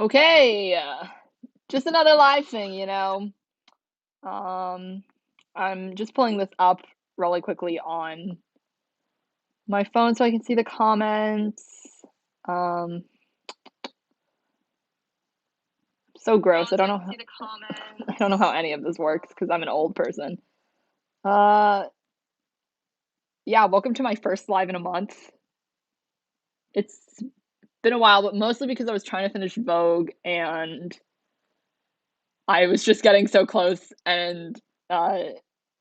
Okay, just another live thing. Um, I'm just pulling this up really quickly on my phone so I can see the comments. Um, so gross. I don't know how any of this works because I'm an old person. Uh, yeah, welcome to my first live in a month. It's been a while, but mostly because I was trying to finish Vogue and I was just getting so close and uh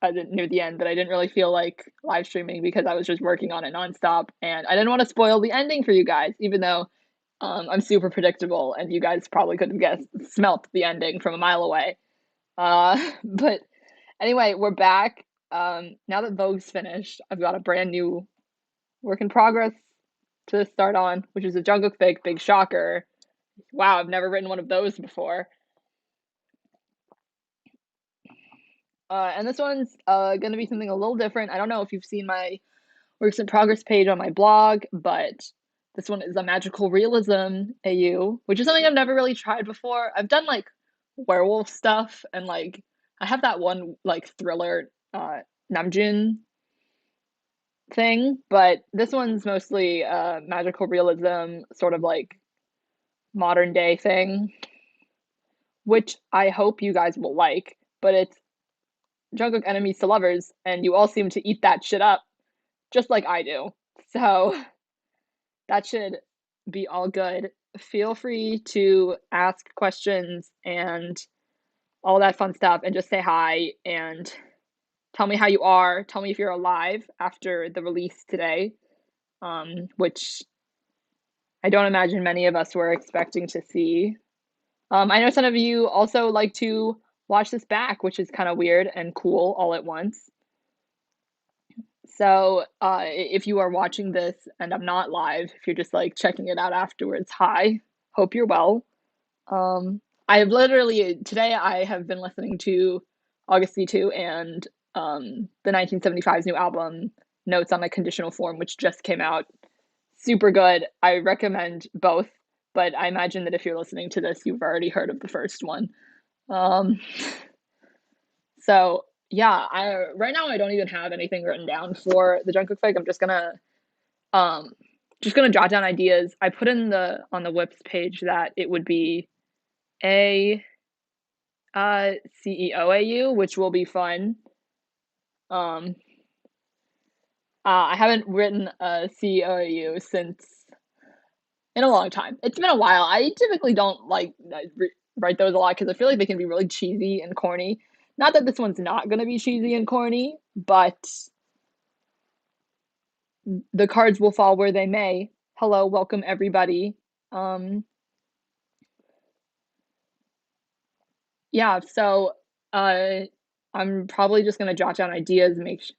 I didn't near the end that I didn't really feel like live streaming because I was just working on it nonstop and I didn't want to spoil the ending for you guys, even though I'm super predictable and you guys probably could have smelt the ending from a mile away. But anyway, we're back. Now that Vogue's finished, I've got a brand new work in progress to start on, which is a Jungkook fic, big shocker. Wow, I've never written one of those before. And this one's going to be something a little different. I don't know if you've seen my works in progress page on my blog, but this one is a magical realism AU, which is something I've never really tried before. I've done like werewolf stuff and like I have that one like thriller Namjoon thing, but this one's mostly magical realism, sort of like modern day thing, which I hope you guys will like. But it's Jungkook enemies to lovers, and you all seem to eat that shit up just like I do. So that should be all good. Feel free to ask questions and all that fun stuff and just say hi and tell me how you are. Tell me if you're alive after the release today, which I don't imagine many of us were expecting to see. I know some of you also like to watch this back, which is kind of weird and cool all at once. So, if you are watching this and I'm not live, if you're just like checking it out afterwards, hi, hope you're well. I have literally today I have been listening to August C2 and the 1975's new album, Notes on a Conditional Form, which just came out. Super good. I recommend both, but I imagine that if you're listening to this, you've already heard of the first one. Um, so yeah, I right now I don't even have anything written down for the Jungkook fic. I'm um just gonna jot down ideas. I put in the on the Whips page that it would be a CEOAU, which will be fun. Um, I haven't written a CEOAU since in a long time. It's been a while. I typically don't like write those a lot because I feel like they can be really cheesy and corny. Not that this one's not gonna be cheesy and corny, but the cards will fall where they may. Hello, welcome everybody. Um, yeah, so uh, I'm probably just gonna jot down ideas,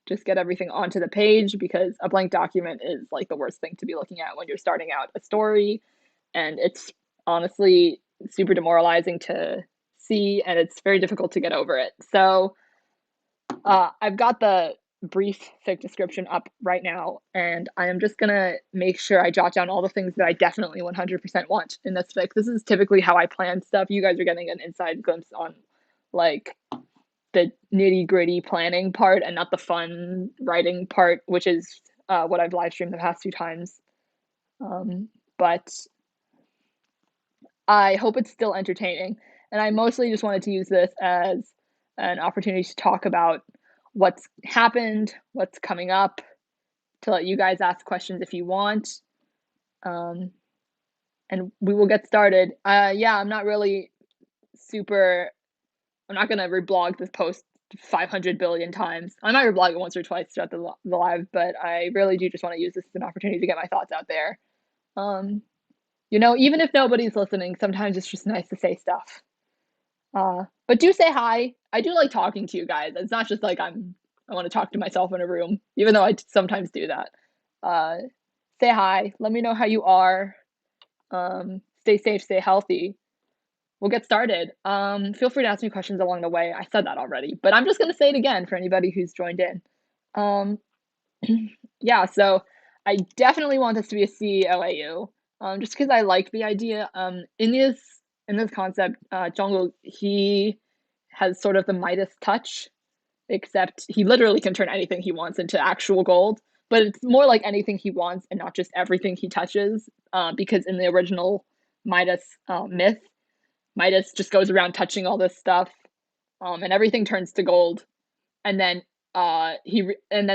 just get everything onto the page because a blank document is like the worst thing to be looking at when you're starting out a story, and it's honestly super demoralizing to see, and it's very difficult to get over it. So I've got the brief fic description up right now, and I am just gonna make sure I jot down all the things that I definitely 100% want in this fic. This is typically how I plan stuff. You guys are getting an inside glimpse on like the nitty gritty planning part and not the fun writing part, which is what I've live streamed the past few times. But I hope it's still entertaining. And I mostly just wanted to use this as an opportunity to talk about what's happened, what's coming up, to let you guys ask questions if you want. Um, and we will get started. Yeah, I'm not really super. I'm not gonna reblog this post 500 billion times. I might reblog it once or twice throughout the live, but I really do just want to use this as an opportunity to get my thoughts out there. Um, even if nobody's listening, sometimes it's just nice to say stuff. But do say hi. I do like talking to you guys. It's not just like I want to talk to myself in a room, even though I sometimes do that. Uh, Say hi. Let me know how you are. Stay safe, stay healthy. We'll get started. Feel free to ask me questions along the way. I said that already, but I'm just gonna say it again for anybody who's joined in. Um, yeah, so I definitely want this to be a CEOAU, just because I like the idea. In this in this concept, Jungkook, he has sort of the Midas touch, except he literally can turn anything he wants into actual gold. But it's more like anything he wants and not just everything he touches, because in the original Midas myth, Midas just goes around touching all this stuff, and everything turns to gold. And then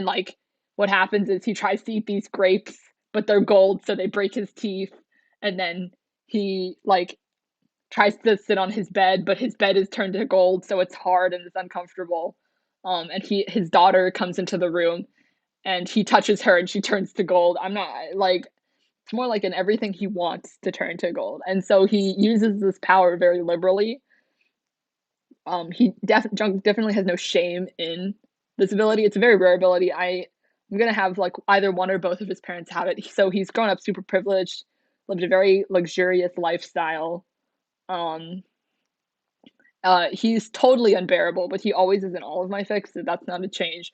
like what happens is he tries to eat these grapes, but they're gold, so they break his teeth. And then he like tries to sit on his bed, but his bed is turned to gold, so it's hard and it's uncomfortable. And his daughter comes into the room and he touches her and she turns to gold. I'm not like it's more like in everything he wants to turn to gold. And so he uses this power very liberally. Junk definitely has no shame in this ability. It's a very rare ability. I'm gonna have like either one or both of his parents have it. So he's grown up super privileged, lived a very luxurious lifestyle. Um, he's totally unbearable, but he always is in all of my fics, so that's not a change.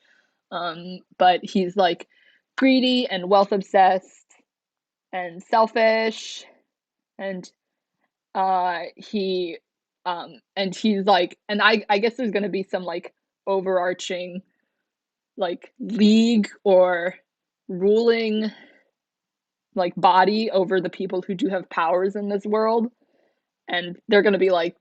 But he's like greedy and wealth obsessed and selfish, and he and he's like, and I guess there's gonna be some like overarching like league or ruling like body over the people who do have powers in this world, and they're gonna be like,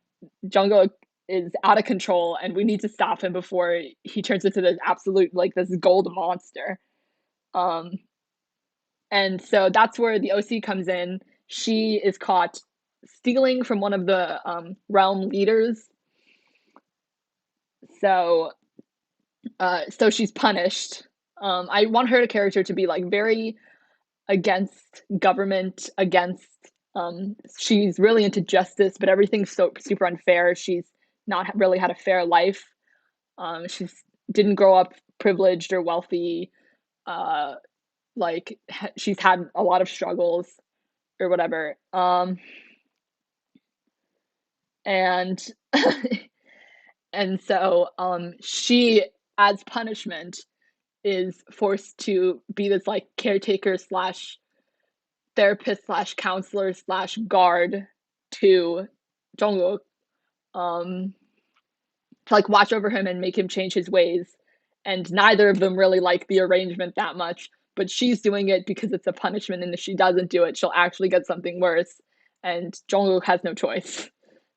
Jungkook is out of control and we need to stop him before he turns into this absolute like this gold monster. Um and so that's where the OC comes in. She is caught stealing from one of the realm leaders. So so she's punished. I want her character to be like very against government, against she's really into justice, but everything's so super unfair. She's not really had a fair life. She's didn't grow up privileged or wealthy. Uh, like she's had a lot of struggles or whatever. And and so she, as punishment, is forced to be this like caretaker slash therapist slash counselor slash guard to Jungkook, um, to like watch over him and make him change his ways. And neither of them really like the arrangement that much, but she's doing it because it's a punishment, and if she doesn't do it, she'll actually get something worse. And Jungkook has no choice.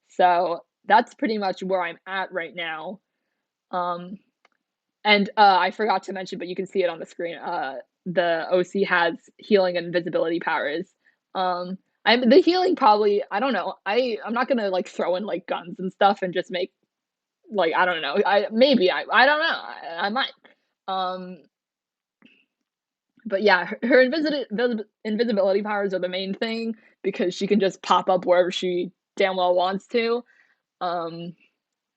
So that's pretty much where I'm at right now. Um, and I forgot to mention, but you can see it on the screen. The OC has healing and invisibility powers. I'm the healing probably. I don't know. I'm not gonna like throw in like guns and stuff and just make like I don't know. I don't know. I might. Um, but yeah, her invisibility powers are the main thing because she can just pop up wherever she damn well wants to. Um,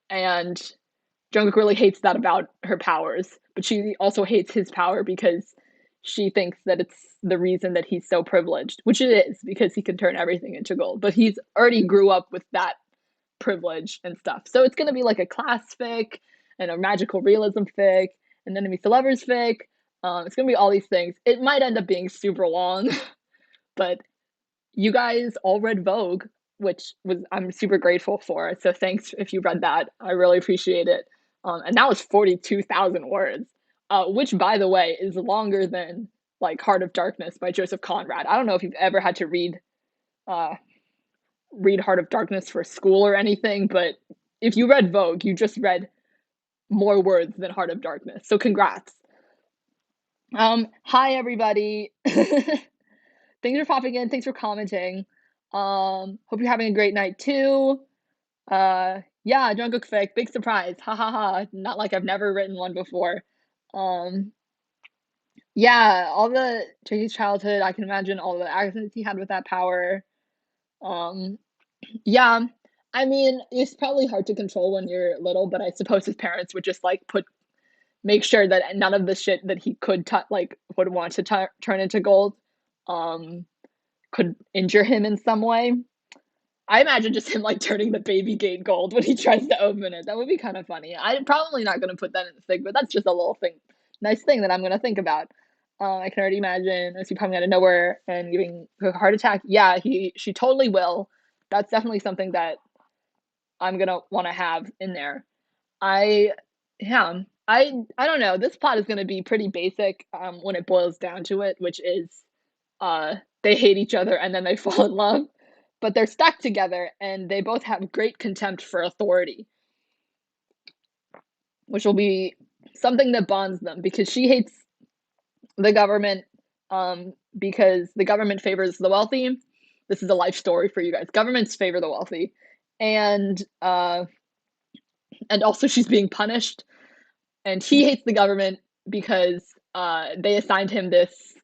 and Jungkook really hates that about her powers, but she also hates his power because she thinks that it's the reason that he's so privileged, which it is because he can turn everything into gold. But he's already grew up with that privilege and stuff. So it's gonna be like a class fic and a magical realism fic and enemies to lovers fic. It's gonna be all these things. It might end up being super long, but you guys all read Vogue, which was I'm super grateful for. So thanks if you read that. I really appreciate it. And that was 42,000 words, which by the way is longer than like Heart of Darkness by Joseph Conrad. I don't know if you've ever had to uh, read Heart of Darkness for school or anything, but if you read Vogue, you just read more words than Heart of Darkness. So congrats. Hi everybody. Thanks for popping in. Thanks for commenting. Hope you're having a great night too. Yeah, Jungkook fic, big surprise. Ha ha ha. Not like I've never written one before. Um, yeah, all the Jackie's childhood, I can imagine all the accidents he had with that power. Um, yeah, I mean, it's probably hard to control when you're little, but I suppose his parents would just like make sure that none of the shit that he could like would want to turn into gold, um, could injure him in some way. I imagine just him like turning the baby gate gold when he tries to open it. That would be kind of funny. I'm probably not going to put that in the thing, but that's just a little thing, nice thing that I'm going to think about. I can already imagine Lucy coming out of nowhere and giving a heart attack. Yeah, she totally will. that's definitely something that I'm gonna want to have in there. I yeah, I don't know. This plot is gonna be pretty basic when it boils down to it, which is they hate each other and then they fall in love, but they're stuck together and they both have great contempt for authority, which will be something that bonds them because she hates the government because the government favors the wealthy. This is a life story for you guys. Governments favor the wealthy, and also she's being punished, and he hates the government because they assigned him this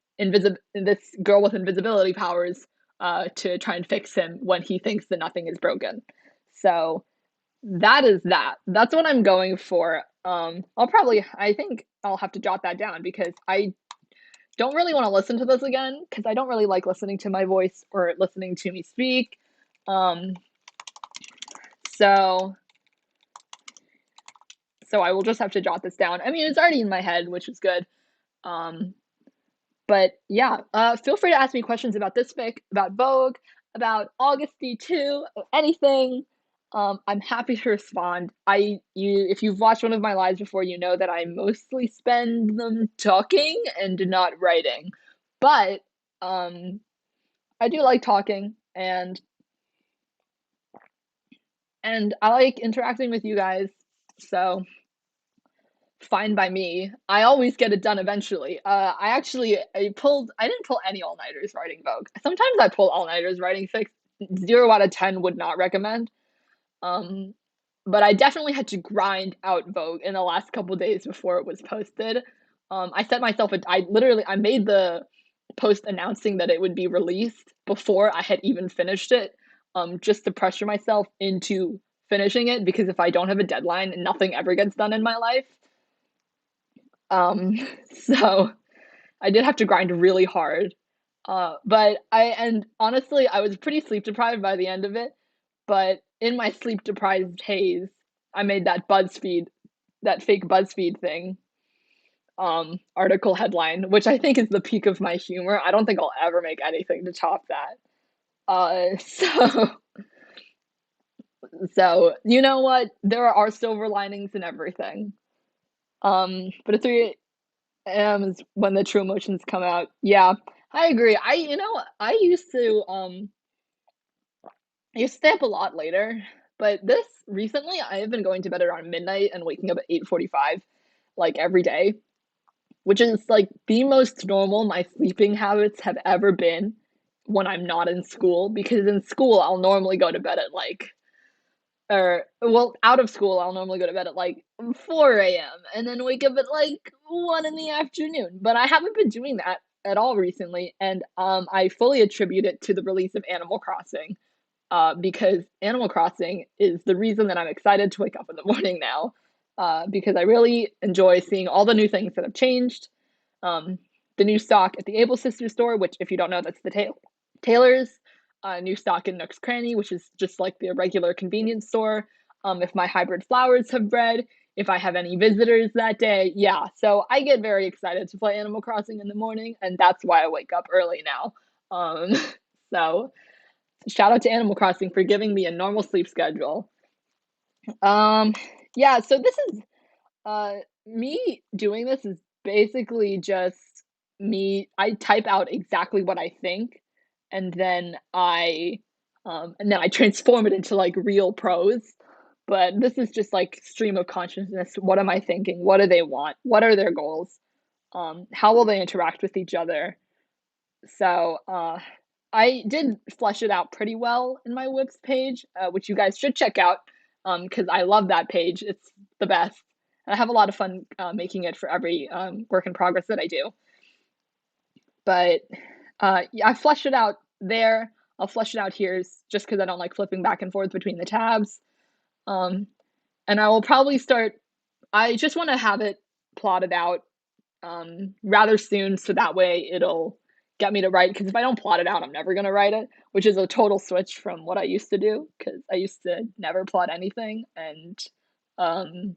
girl with invisibility powers to try and fix him when he thinks that nothing is broken. So that is that. That's what I'm going for. I think I'll have to jot that down because I don't really want to listen to this again because I don't really like listening to my voice or listening to me speak. Um, so so I will just have to jot this down. I mean, it's already in my head, which is good. Um, but yeah, feel free to ask me questions about this fic, about Vogue, about Augusty too, anything. I'm happy to respond. If you've watched one of my lives before, you know that I mostly spend them talking and not writing. But um, I do like talking, and I like interacting with you guys. So fine by me. I always get it done eventually. I didn't pull any all-nighters writing Vogue. Sometimes I pull all-nighters writing fic. 0 out of 10 would not recommend. Um, but I definitely had to grind out Vogue in the last couple days before it was posted. I set myself I made the post announcing that it would be released before I had even finished it, just to pressure myself into finishing it because if I don't have a deadline, nothing ever gets done in my life. Um, so I did have to grind really hard. And honestly, I was pretty sleep deprived by the end of it. But in my sleep deprived haze, I made that fake BuzzFeed thing, article headline, which I think is the peak of my humor. I don't think I'll ever make anything to top that. Uh, so, so you know what? There are silver linings in everything. But at 3 a.m. is when the true emotions come out. Yeah, I agree. I used to stay up a lot later, but this recently I have been going to bed around midnight and waking up at 8:45 like every day, which is like the most normal my sleeping habits have ever been when I'm not in school because in school I'll normally go to bed at like or well, out of school I'll normally go to bed at like 4 a.m. and then wake up at like 1 in the afternoon. But I haven't been doing that at all recently, and I fully attribute it to the release of Animal Crossing because Animal Crossing is the reason that I'm excited to wake up in the morning now, because I really enjoy seeing all the new things that have changed. Um, the new stock at the Able Sisters store, which, if you don't know, that's the Taylor's. New stock in Nook's Cranny, which is just like the regular convenience store. If my hybrid flowers have bred, if I have any visitors that day, yeah. So I get very excited to play Animal Crossing in the morning, and that's why I wake up early now. Um, so shout out to Animal Crossing for giving me a normal sleep schedule. Um, yeah, so this is uh me doing this is basically just I type out exactly what I think and then I transform it into like real prose. But this is just like stream of consciousness. What am I thinking? What do they want? What are their goals? How will they interact with each other? So, I did flesh it out pretty well in my Wix page, which you guys should check out, because I love that page. It's the best. I have a lot of fun making it for every work in progress that I do. But yeah, I fleshed it out there. I'll flesh it out here just because I don't like flipping back and forth between the tabs. Um, and I will probably start. I just want to have it plotted out rather soon so that way it'll get me to write because if I don't plot it out I'm never going to write it, which is a total switch from what I used to do because I used to never plot anything and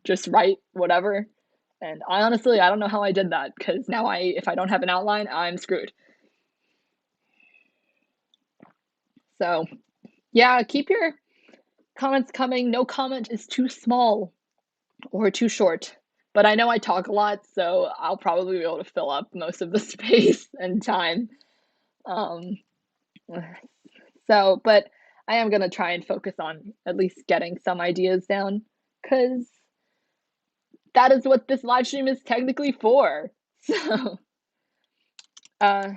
just write whatever, and I don't know how I did that because now if I don't have an outline I'm screwed. So Yeah, keep your comments coming. No comment is too small or too short. But I know I talk a lot, so I'll probably be able to fill up most of the space and time. Um, but I am gonna try and focus on at least getting some ideas down, because that is what this live stream is technically for. So, uh,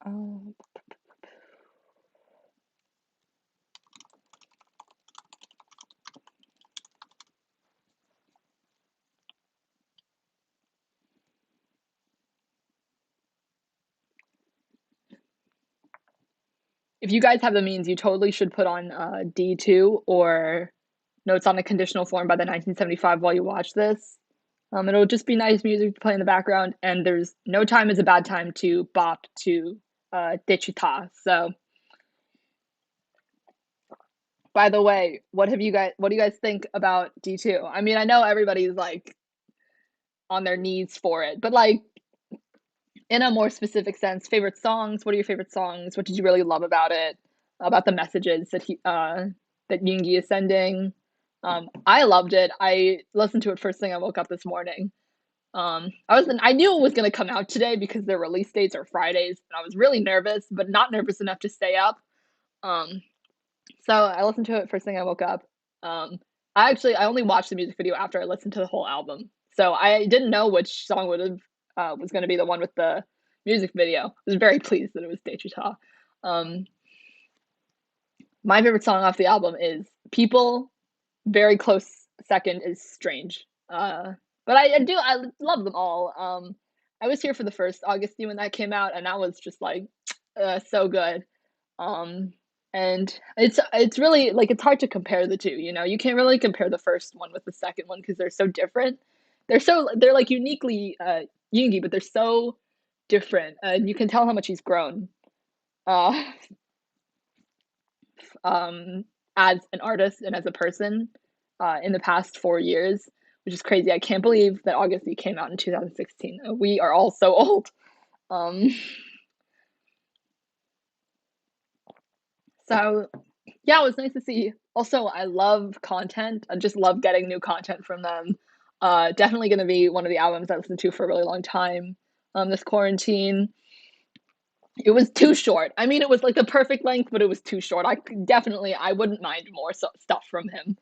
um, if you guys have the means, you totally should put on D2 or Notes on a Conditional Form by the 1975 while you watch this. It'll just be nice music to play in the background, and there's no time is a bad time to bop to Dechita. So, by the way, what do you guys think about D2? I mean, I know everybody's like on their knees for it, but like in a more specific sense, favorite songs, what are your favorite songs? What did you really love about it? About the messages that Yoongi is sending? I loved it. I listened to it first thing I woke up this morning. I knew it was gonna come out today because their release dates are Fridays, and I was really nervous, but not nervous enough to stay up. Um, so I listened to it first thing I woke up. Um, I only watched the music video after I listened to the whole album, so I didn't know which song would have was gonna be the one with the music video. I was very pleased that it was Daechwita. Um, my favorite song off the album is People. Very close second is Strange. But I love them all. I was here for the first Augusty when that came out, and that was just like so good. Um, and it's really like it's hard to compare the two. You know, you can't really compare the first one with the second one because they're so different. They're like uniquely Yoongi, but they're so different, and you can tell how much he's grown. Uh, um, as an artist and as a person in the past 4 years, which is crazy. I can't believe that Augusty came out in 2016. We are all so old. Um, so, yeah, it was nice to see. Also, I love content. I just love getting new content from them. Definitely going to be one of the albums I listened to for a really long time this quarantine. It was too short. I mean, it was like the perfect length, but it was too short. I wouldn't mind more stuff from him.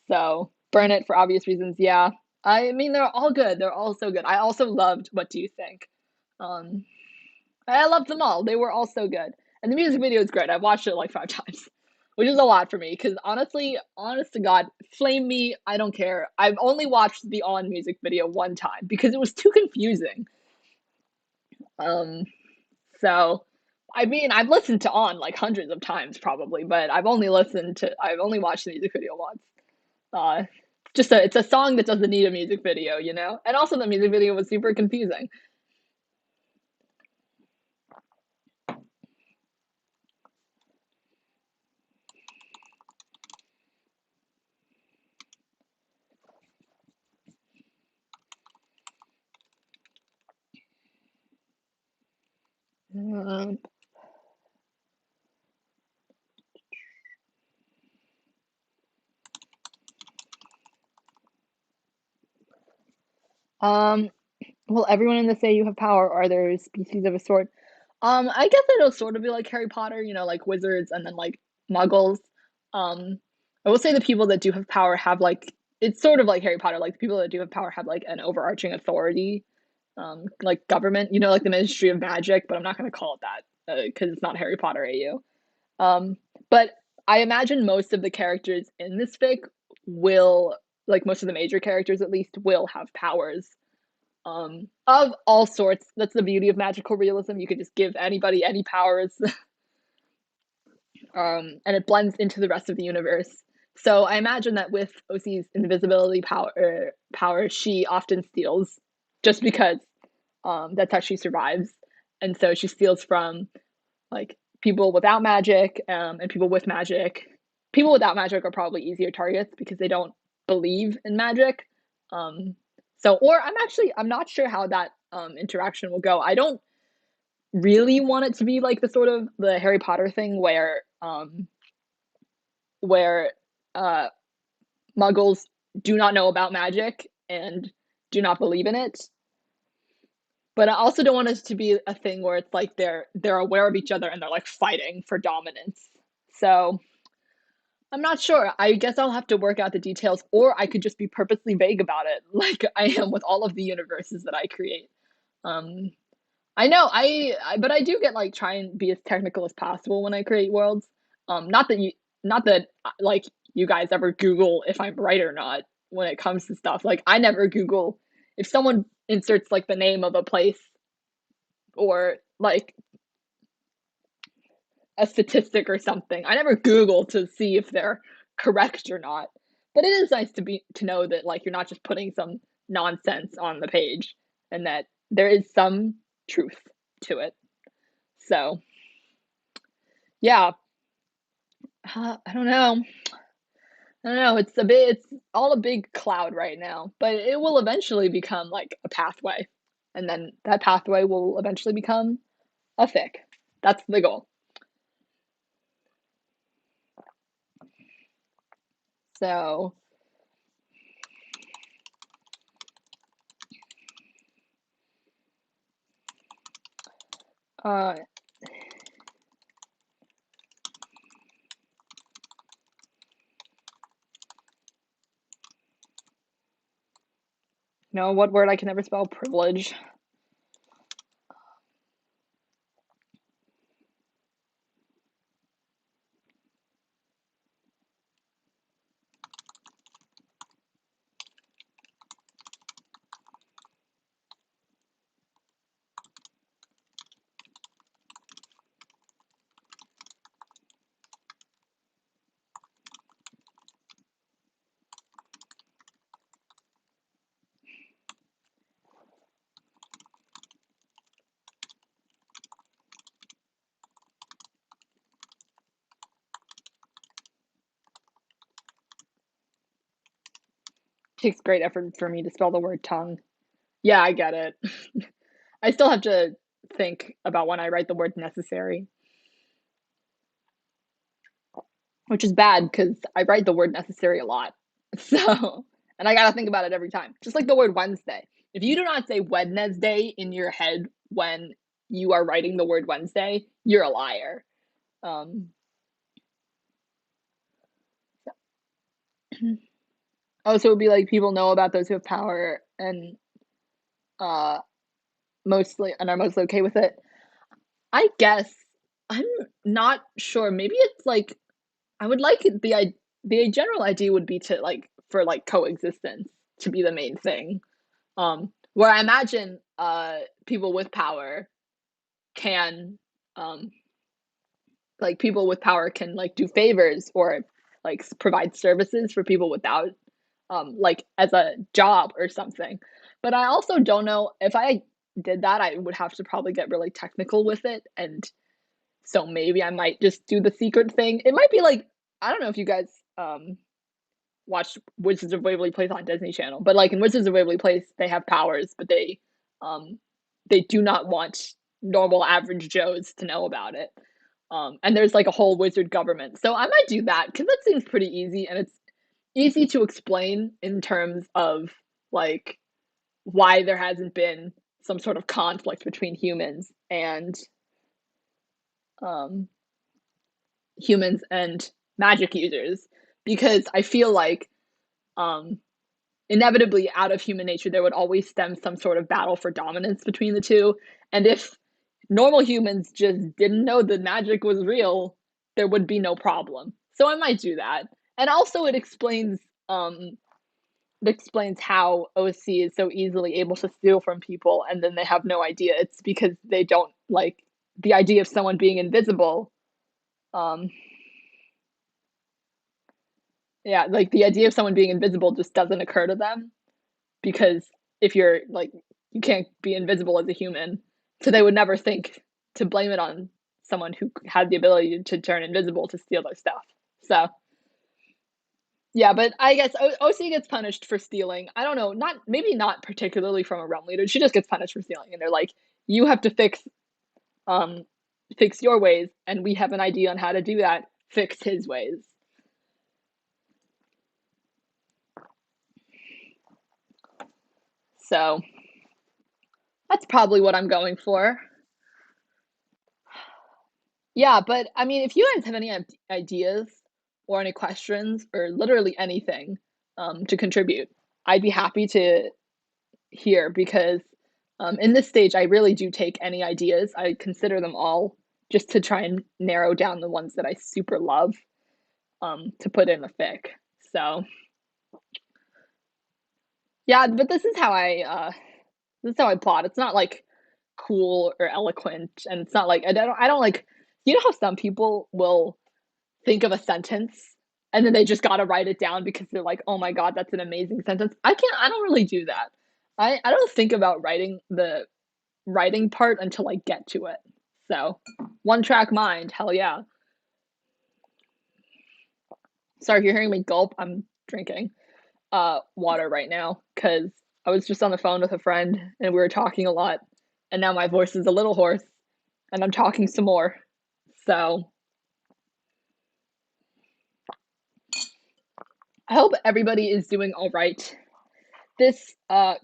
So burn it for obvious reasons. Yeah. I mean, they're all good. They're all so good. I also loved What Do You Think? Um, I loved them all. They were all so good. And the music video is great. I've watched it like 5 times, which is a lot for me because honestly, honest to God, flame me. I don't care. I've only watched the On music video one time because it was too confusing. Um, so, I mean, I've listened to On like hundreds of times probably, but I've only watched the music video once. Uh, it's a song that doesn't need a music video, you know? And also the music video was super confusing. Um, um, will everyone in this say you have power, or are there species of a sort? I guess it'll sort of be like Harry Potter, you know, like wizards and then like muggles. Um, I will say the people that do have power have like it's sort of like Harry Potter, like the people that do have power have like an overarching authority, like government, you know, like the Ministry of Magic, but I'm not gonna call it that because it's not Harry Potter AU. But I imagine most of the characters in this fic will, like most of the major characters at least, will have powers. of all sorts. That's the beauty of magical realism. You could just give anybody any powers, and it blends into the rest of the universe. So I imagine that with OC's invisibility power, she often steals, just because that's how she survives, and so she steals from like people without magic, and people with magic. People without magic are probably easier targets because they don't believe in magic. Um, or I'm not sure how that interaction will go. I don't really want it to be like the sort of the Harry Potter thing where uh, Muggles do not know about magic and do not believe in it. But I also don't want it to be a thing where it's like they're aware of each other and they're like fighting for dominance. So I'm not sure. I guess I'll have to work out the details, or I could just be purposely vague about it, like I am with all of the universes that I create. Um, I know but I do get like try and be as technical as possible when I create worlds. Not that like you guys ever Google if I'm right or not when it comes to stuff. Like I never Google if someone inserts like the name of a place or like a statistic or something. I never Google to see if they're correct or not. But it is nice to know that like you're not just putting some nonsense on the page and that there is some truth to it. So, yeah, I don't know. I don't know. It's all a big cloud right now, but it will eventually become like a pathway. And then that pathway will eventually become a fic. That's the goal. So, uh, what word I can never spell? Privilege. Takes great effort for me to spell the word tongue. Yeah, I get it. I still have to think about when I write the word necessary, which is bad because I write the word necessary a lot. So, and I gotta think about it every time. Just like the word Wednesday. If you do not say Wednesday in your head when you are writing the word Wednesday, you're a liar. Um, oh, so it would be like people know about those who have power and uh mostly and are mostly okay with it. I guess I'm not sure. Maybe it's like I would like the general idea would be to like for like coexistence to be the main thing. Where I imagine people with power can um like people with power can like do favors or like provide services for people without like as a job or something. But I also don't know if I did that I would have to probably get really technical with it, and so maybe I might just do the secret thing. It might be like I don't know if you guys watch Wizards of Waverly Place on Disney Channel, but like in Wizards of Waverly Place, they have powers, but um they do not want normal average Joes to know about it. And there's like a whole wizard government. So I might do that because that seems pretty easy and it's easy to explain in terms of like why there hasn't been some sort of conflict between um humans and magic users because I feel like um inevitably out of human nature there would always stem some sort of battle for dominance between the two, and if normal humans just didn't know that magic was real there would be no problem. So I might do that, and also it explains it explains how OC is so easily able to steal from people and then they have no idea. It's because they don't like the idea of someone being invisible. Um, yeah, like the idea of someone being invisible just doesn't occur to them because if you're like, you can't be invisible as a human. So they would never think to blame it on someone who had the ability to turn invisible to steal their stuff. So yeah, but I guess OC gets punished for stealing. I don't know, not maybe not particularly from a realm leader. She just gets punished for stealing, and they're like, you have to um fix your ways, and we have an idea on how to do that. Fix his ways. So that's probably what I'm going for. Yeah, but I mean, if you guys have any ideas or any questions or literally anything to contribute, I'd be happy to hear because in this stage, I really do take any ideas. I consider them all just to try and narrow down the ones that I super love to put in the fic. So yeah, but this is how I plot. It's not like cool or eloquent, and it's not like I don't like you know how some people will think of a sentence and then they just gotta write it down because they're like, oh my god, that's an amazing sentence. I don't really do that. I don't think about writing the writing part until I get to it. So one track mind, hell yeah. Sorry if you're hearing me gulp, I'm drinking water right now because I was just on the phone with a friend and we were talking a lot and now my voice is a little hoarse and I'm talking some more. So I hope everybody is doing all right this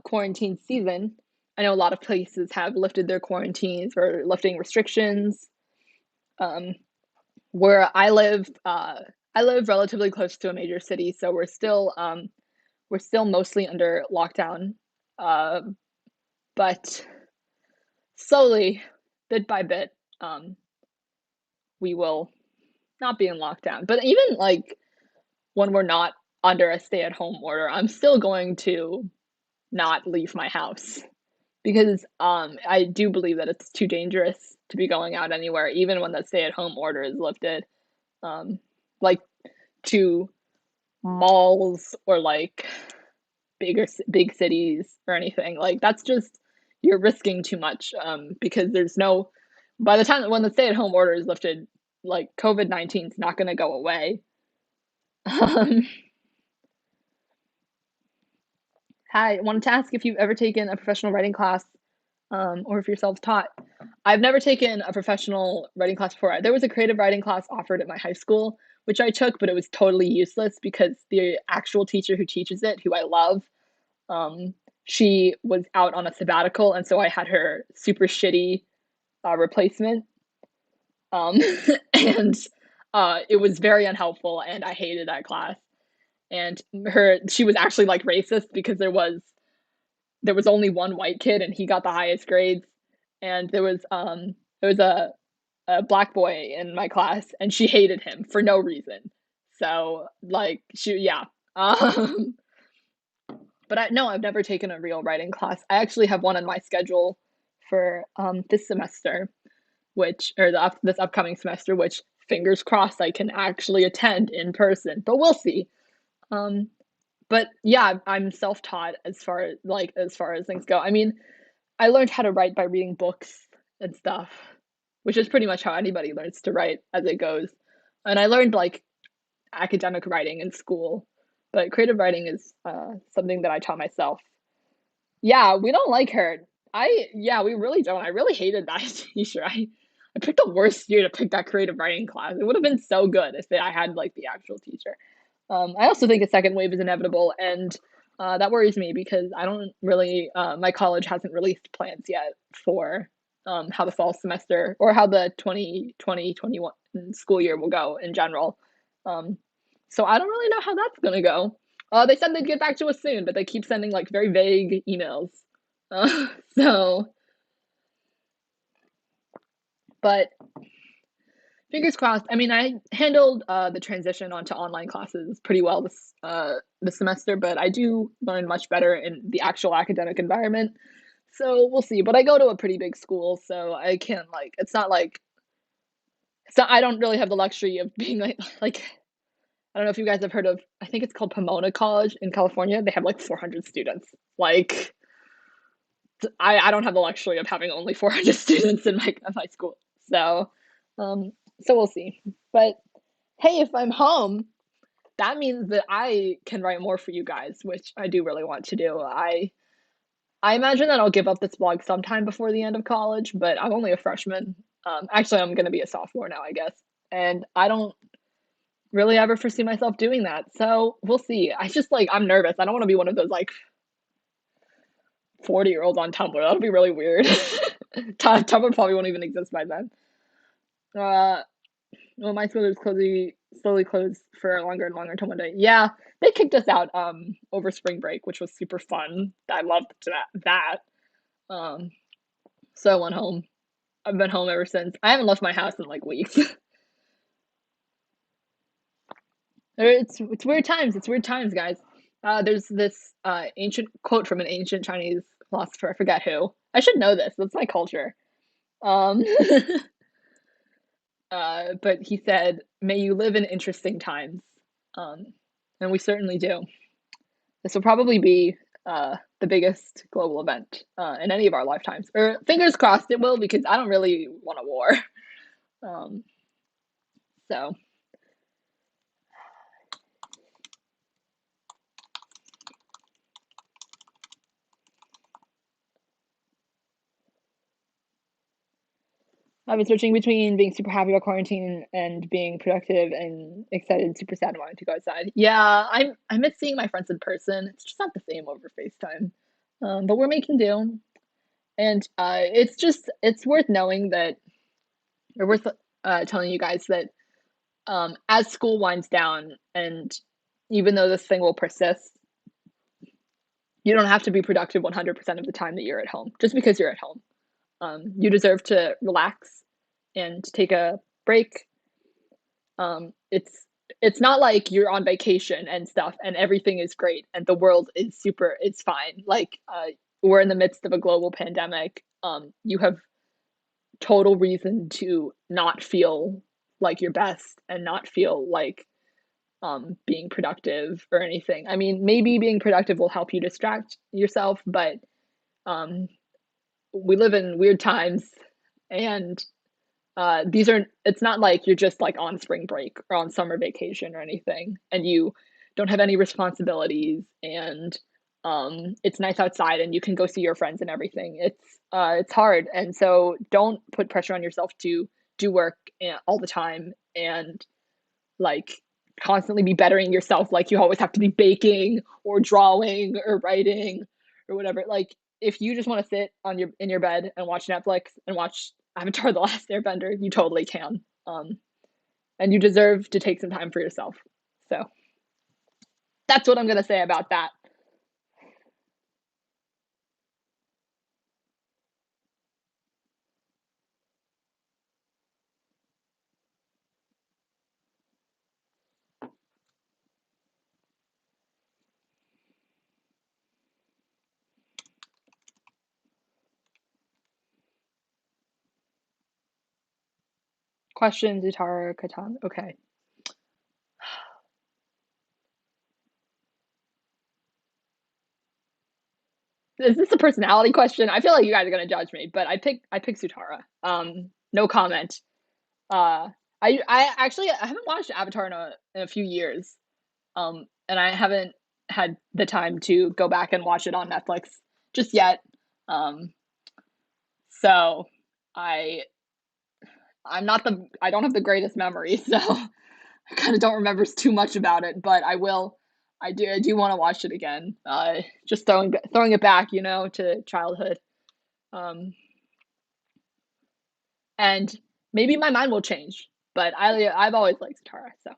quarantine season. I know a lot of places have lifted their quarantines or lifting restrictions. Um, where I live relatively close to a major city, so we're still mostly under lockdown, uh, but slowly, bit by bit, um, we will not be in lockdown. But even like when we're not under a stay-at-home order, I'm still going to not leave my house because I do believe that it's too dangerous to be going out anywhere, even when the stay-at-home order is lifted. Um, like to malls or like big cities or anything. Like that's just you're risking too much because there's no by the time when the stay-at-home order is lifted, like COVID-19 is not going to go away. Um, Hi, I wanted to ask if you've ever taken a professional writing class or if you're self-taught. I've never taken a professional writing class before. There was a creative writing class offered at my high school, which I took, but it was totally useless because the actual teacher who teaches it, who I love, um, she was out on a sabbatical, and so I had her super shitty replacement, um, and it was very unhelpful, and I hated that class. And she was actually like racist because there was only one white kid, and he got the highest grades, and there was a black boy in my class, and she hated him for no reason. So like she yeah. Um, but no, I've never taken a real writing class. I actually have one on my schedule for this semester, which or this upcoming semester, which fingers crossed I can actually attend in person. But we'll see. Um, but yeah, I'm self-taught as far as things go. I mean, I learned how to write by reading books and stuff, which is pretty much how anybody learns to write as it goes. And I learned like academic writing in school, but creative writing is something that I taught myself. Yeah, we don't like her. Yeah, we really don't. I really hated that teacher. I picked the worst year to pick that creative writing class. It would have been so good if I had like the actual teacher. I also think a second wave is inevitable, and that worries me because I don't really. My college hasn't released plans yet for how the fall semester or how the 2021 school year will go in general. Um, so I don't really know how that's gonna go. They said they'd get back to us soon, but they keep sending like very vague emails. So, but Fingers crossed. I mean, I handled the transition onto online classes pretty well this semester, but I do learn much better in the actual academic environment. So we'll see. But I go to a pretty big school, so I can't like. It's not like so I don't really have the luxury of being like I don't know if you guys have heard of. I think it's called Pomona College in California. They have like 400 students. Like I don't have the luxury of having only 400 students in my school. So um so we'll see. But hey, if I'm home, that means that I can write more for you guys, which I do really want to do. I imagine that I'll give up this blog sometime before the end of college, but I'm only a freshman. Actually, I'm going to be a sophomore now, I guess. And I don't really ever foresee myself doing that. So we'll see. I just like, I'm nervous. I don't want to be one of those like 40-year-olds on Tumblr. That'll be really weird. Tumblr probably won't even exist by then. Uh, well, my school is slowly closed for longer and longer until one day. Yeah, they kicked us out over spring break, which was super fun. I loved that. Um, so I went home. I've been home ever since. I haven't left my house in like weeks. It's weird times. It's weird times, guys. There's this ancient quote from an ancient Chinese philosopher. I forget who. I should know this. That's my culture. Um, but he said, "May you live in interesting times," um, and we certainly do. This will probably be the biggest global event in any of our lifetimes. Or fingers crossed it will, because I don't really want a war. Um, so I've been switching between being super happy about quarantine and being productive and excited and super sad and wanting to go outside. Yeah, I miss seeing my friends in person. It's just not the same over FaceTime. But we're making do. And it's worth knowing that, or worth telling you guys that as school winds down, and even though this thing will persist, you don't have to be productive 100% of the time that you're at home just because you're at home. You deserve to relax and take a break. It's not like you're on vacation and stuff and everything is great and the world is super, it's fine. Like we're in the midst of a global pandemic. You have total reason to not feel like your best and not feel like being productive or anything. I mean, maybe being productive will help you distract yourself, but um, we live in weird times, and these are. It's not like you're just like on spring break or on summer vacation or anything, and you don't have any responsibilities, and it's nice outside, and you can go see your friends and everything. It's hard, and so don't put pressure on yourself to do work all the time and like constantly be bettering yourself, like you always have to be baking or drawing or writing or whatever. Like if you just want to sit on your in your bed and watch Netflix and watch Avatar the Last Airbender, you totally can. And you deserve to take some time for yourself. So that's what I'm going to say about that. Question, Zutara Katan. Okay. Is this a personality question? I feel like you guys are going to judge me, but I pick Zutara. No comment. Uh I actually I haven't watched Avatar in a few years. And I haven't had the time to go back and watch it on Netflix just yet. Um, so I I don't have the greatest memory, so I kind of don't remember too much about it, but I do want to watch it again. Just throwing it back, to childhood. Um, and maybe my mind will change, but I've always liked Tara, so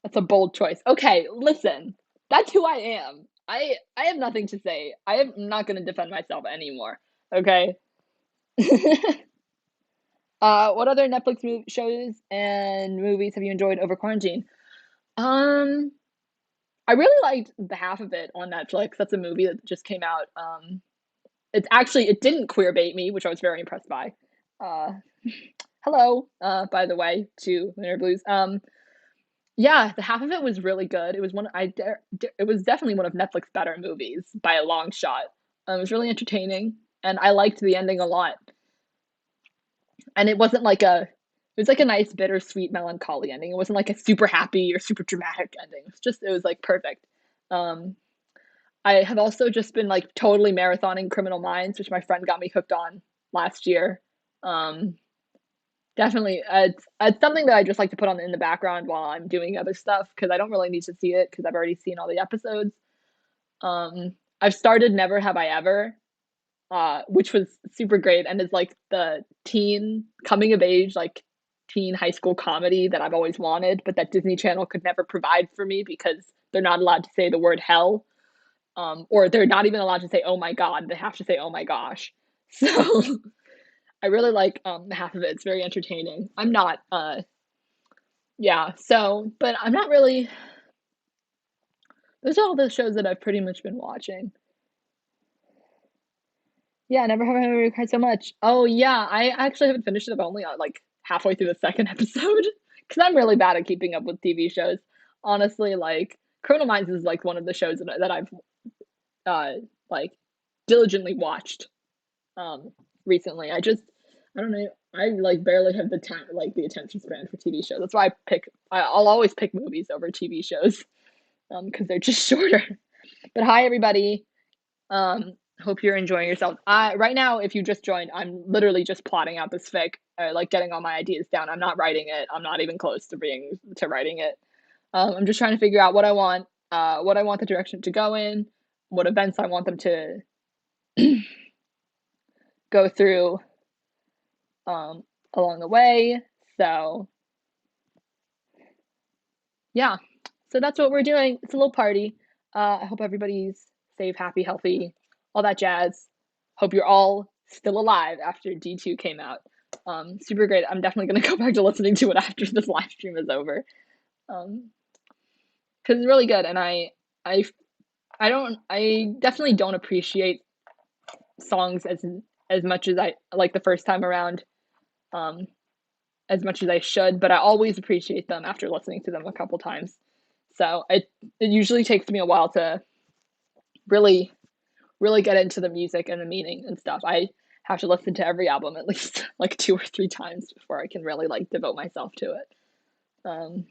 that's a bold choice. Okay, listen, that's who I am. I have nothing to say. I am not gonna defend myself anymore. Okay. What other Netflix shows and movies have you enjoyed over quarantine? Um, I really liked The Half of It on Netflix. That's a movie that just came out. It didn't queer bait me, which I was very impressed by. Uh, hello, by the way, to Winter Blues. Yeah, The Half of It was really good. It was it was definitely one of Netflix's better movies by a long shot. It was really entertaining, and I liked the ending a lot. And it was like a nice bittersweet melancholy ending. It wasn't like a super happy or super dramatic ending. It was like perfect. Um, I have also just been like totally marathoning Criminal Minds, which my friend got me hooked on last year. Um, Definitely, it's something that I just like to put on in the background while I'm doing other stuff because I don't really need to see it because I've already seen all the episodes. I've started Never Have I Ever, which was super great and is like the teen coming of age, like teen high school comedy that I've always wanted, but that Disney Channel could never provide for me because they're not allowed to say the word hell, or they're not even allowed to say oh my god. They have to say oh my gosh. So I really like half of it. It's very entertaining. I'm not yeah, so but I'm not really those are all the shows that I've pretty much been watching. Yeah, never have I ever cried so much. Oh yeah, I actually haven't finished it. I'm only on like halfway through the second episode because I'm really bad at keeping up with TV shows. Honestly, like Criminal Minds is like one of the shows that I've uh like diligently watched um recently. I don't know. I like barely have the time like the attention span for TV shows. That's why I'll always pick movies over TV shows because they're just shorter. But hi everybody. Hope you're enjoying yourself. Right now, if you just joined, I'm literally just plotting out this fic, like getting all my ideas down. I'm not writing it. I'm not even close to being to writing it. I'm just trying to figure out what I want the direction to go in, what events I want them to go through um, along the way. So yeah, so that's what we're doing. It's a little party. I hope everybody's safe, happy, healthy, all that jazz. Hope you're all still alive after D2 came out. Super great. I'm definitely gonna go back to listening to it after this live stream is over. Because it's really good, and I, I definitely don't appreciate songs as much as I like the first time around, um, as much as I should. But I always appreciate them after listening to them a couple times. So it usually takes me a while to really really get into the music and the meaning and stuff. I have to listen to every album at least like two or three times before I can really like devote myself to it. Um,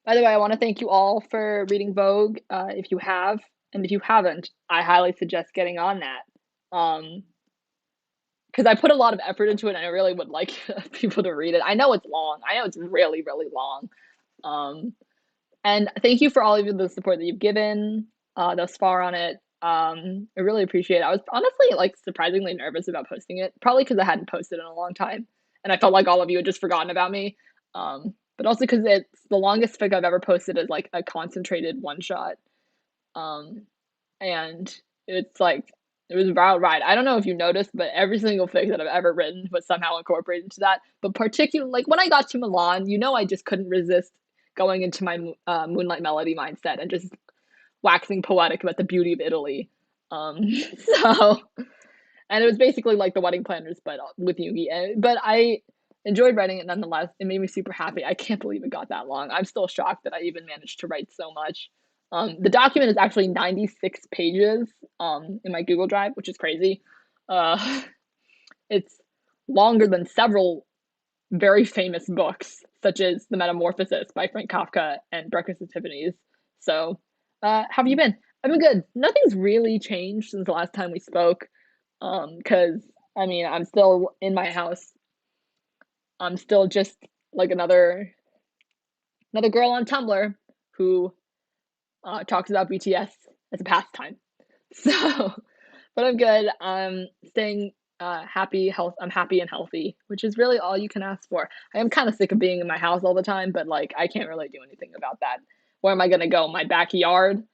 by the way, I want to thank you all for reading Vogue. If you have, and if you haven't, I highly suggest getting on that. Um, because I put a lot of effort into it, and I really would like people to read it. I know it's long. I know it's really, really long. Um, And thank you for all of the support that you've given thus far on it. I really appreciate it. I was honestly like surprisingly nervous about posting it, probably because I hadn't posted in a long time, and I felt like all of you had just forgotten about me. But also because it's the longest fic I've ever posted is like a concentrated one shot. Um, and it's like it was a wild ride. I don't know if you noticed, but every single fic that I've ever written was somehow incorporated into that. But particularly, like when I got to Milan, I just couldn't resist going into my Moonlight Melody mindset and just waxing poetic about the beauty of Italy. So, and it was basically like the wedding planners, but with Yugi. But I enjoyed writing it nonetheless. It made me super happy. I can't believe it got that long. I'm still shocked that I even managed to write so much. The document is actually 96 pages in my Google Drive, which is crazy. Uh, it's longer than several very famous books, such as The Metamorphosis by Frank Kafka and Breakfast at Tiffany's. So, how have you been? I've been good. Nothing's really changed since the last time we spoke. Because I mean, I'm still in my house. I'm still just like another girl on Tumblr who talks about BTS as a pastime. So, but I'm good. I'm staying happy, health. I'm happy and healthy, which is really all you can ask for. I am kind of sick of being in my house all the time, but like I can't really do anything about that. Where am I gonna go? My backyard.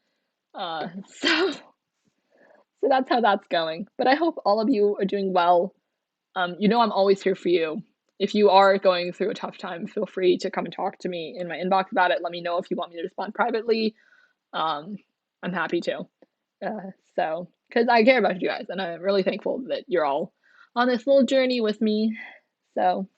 Uh, so so that's how that's going. But I hope all of you are doing well. I'm always here for you. If you are going through a tough time, feel free to come and talk to me in my inbox about it. Let me know if you want me to respond privately. Um, I'm happy to. Because I care about you guys, and I'm really thankful that you're all on this little journey with me. So,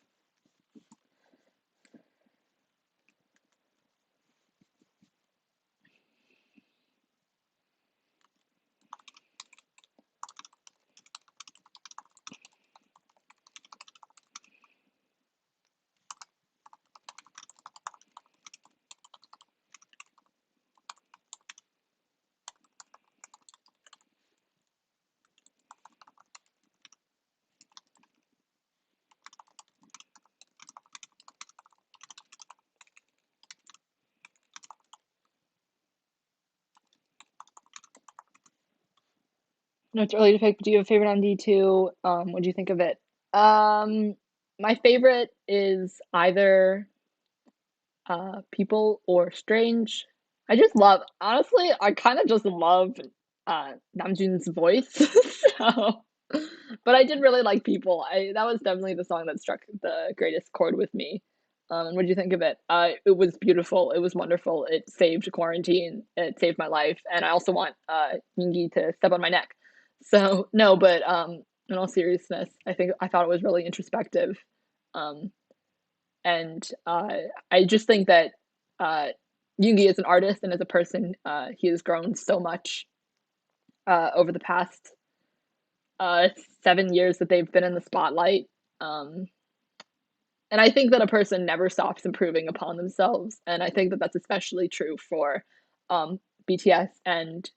no, it's early to pick. Do you have a favorite on D2? What do you think of it? Um, my favorite is either People or Strange. Honestly, I kind of just love Namjoon's voice. So, but I did really like People. That was definitely the song that struck the greatest chord with me. And what did you think of it? It was beautiful. It was wonderful. It saved quarantine. It saved my life. And I also want Yoongi to step on my neck. So no, but in all seriousness, I thought it was really introspective. Um, and I just think that uh, Yoongi as an artist and as a person, he has grown so much over the past uh, 7 years that they've been in the spotlight. Um, and I think that a person never stops improving upon themselves, and I think that that's especially true for um, BTS and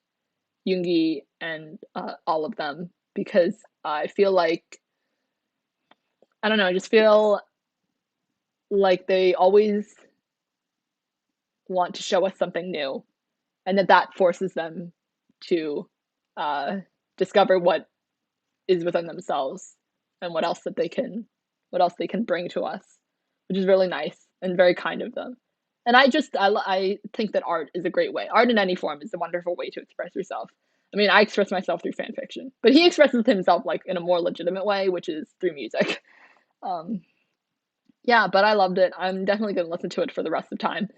Yoongi and all of them because I feel like I don't know, I just feel like they always want to show us something new and that forces them to uh, discover what is within themselves and what else they can bring to us, which is really nice and very kind of them. And I think that art is a great way. Art in any form is a wonderful way to express yourself. I mean, I express myself through fan fiction, but he expresses himself like in a more legitimate way, which is through music. Um, yeah, but I loved it. I'm definitely going to listen to it for the rest of time.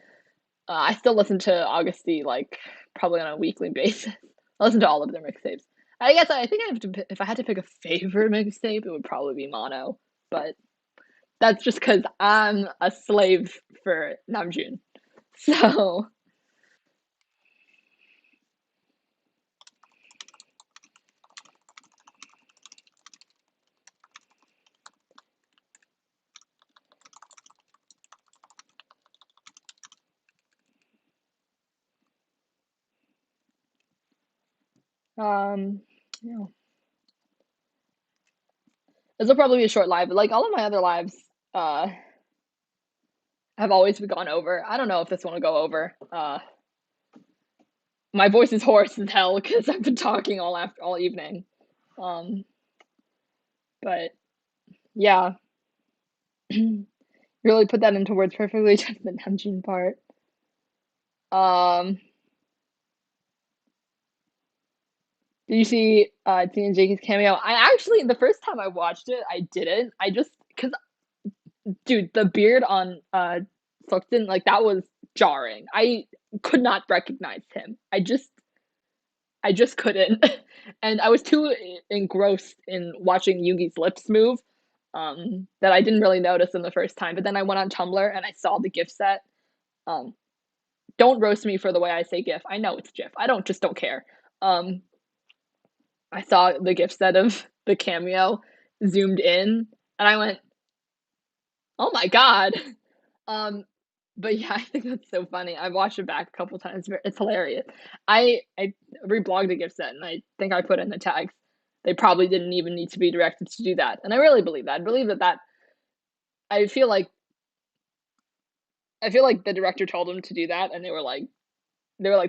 I still listen to Augusty like probably on a weekly basis. I listen to all of their mixtapes. I guess I think I have to if I had to pick a favorite mixtape, it would probably be Mono, but that's just because I'm a slave for Namjoon. So, um, yeah, this will probably be a short live. But like all of my other lives, uh, have always gone over. I don't know if this one will go over. My voice is hoarse as hell because I've been talking all evening. Um, but yeah, you really put that into words perfectly. Just the dungeon part. Um, did you see Tina Jakey's cameo? I actually the first time I watched it, I didn't. I just because dude, the beard on Sukton, like that was jarring. I could not recognize him. I just couldn't. And I was too engrossed in watching Yugi's lips move that I didn't really notice them the first time. But then I went on Tumblr and I saw the GIF set. Um, don't roast me for the way I say GIF. I know it's GIF. I don't care. Um, I saw the GIF set of the cameo zoomed in, and I went, "Oh my god!" Um, but yeah, I think that's so funny. I've watched it back a couple times. It's hilarious. I reblogged the gift set, and I think I put in the tags. They probably didn't even need to be directed to do that, and I really believe that. I believe that. I feel like the director told them to do that, and they were like,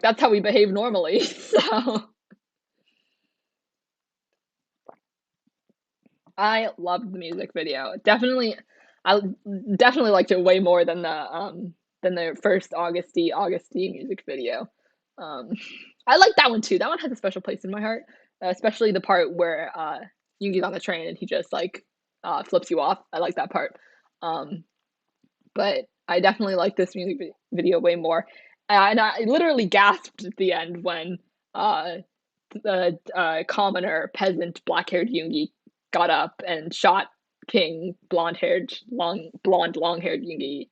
that's how we behave normally. So I loved the music video. I definitely liked it way more than the first Augusty music video. Um, I like that one too. That one has a special place in my heart, especially the part where Yugi's on the train and he just like flips you off. I like that part. Um, but I definitely like this video way more. And I literally gasped at the end when uh, the commoner, peasant, black-haired Yugi got up and shot King, long-haired Yugi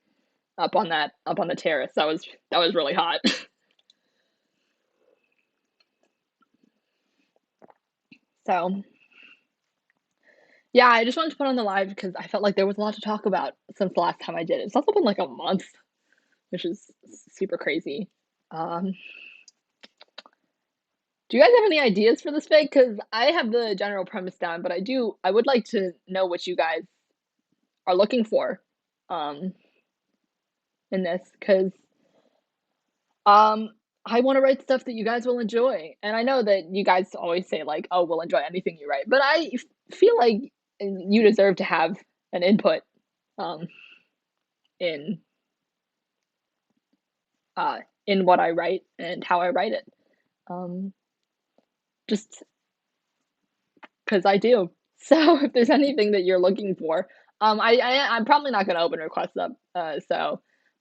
up on the terrace. That was really hot. So yeah, I just wanted to put on the live because I felt like there was a lot to talk about since the last time I did it. It's also been like a month, which is super crazy. Um, do you guys have any ideas for this fake? Because I have the general premise down, but I would like to know what you guys are looking for um, in this because um, I want to write stuff that you guys will enjoy. And I know that you guys always say, like, oh, we'll enjoy anything you write, but feel like you deserve to have an input um, in in what I write and how I write it. Um, just because I do. So if there's anything that you're looking for, I'm probably not going to open requests up.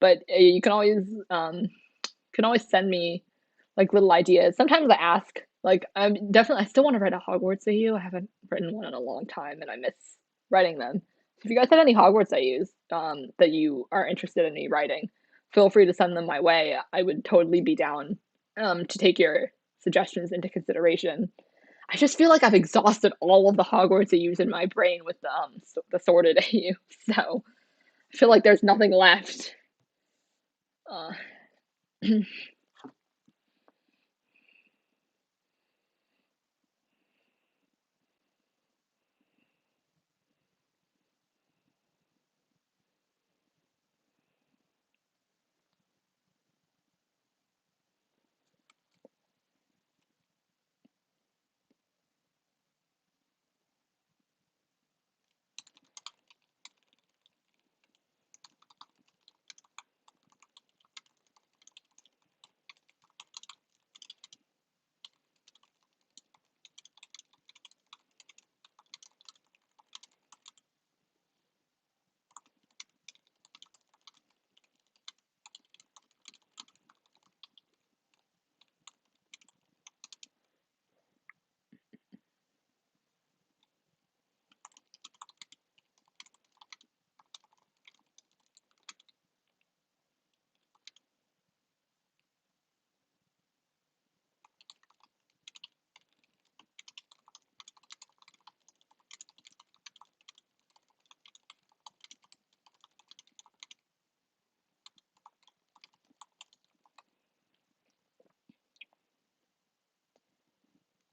But you can always send me like little ideas. Sometimes I ask, like I still want to write a Hogwarts AU. I haven't written one in a long time, and I miss writing them. So if you guys have any Hogwarts AUs that you are interested in me writing, feel free to send them my way. I would totally be down to take your suggestions into consideration. I just feel like I've exhausted all of the Hogwarts AUs in my brain with the sorted AU, so I feel like there's nothing left. Uh,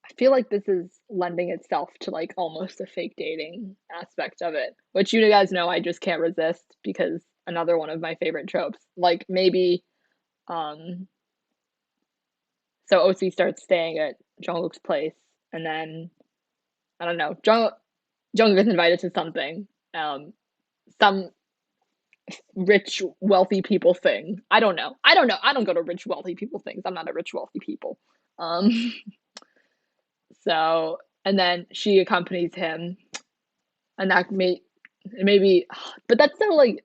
I feel like this is lending itself to almost a fake dating aspect of it, which you guys know I just can't resist because another one of my favorite tropes. Like maybe um so OC starts staying at Jungkook's place, and then I don't know, Jungkook gets invited to something, some rich wealthy people thing. I don't know. I don't know. I don't go to rich wealthy people things. I'm not a rich wealthy people. Um so and then she accompanies him, and that may maybe, but that's so like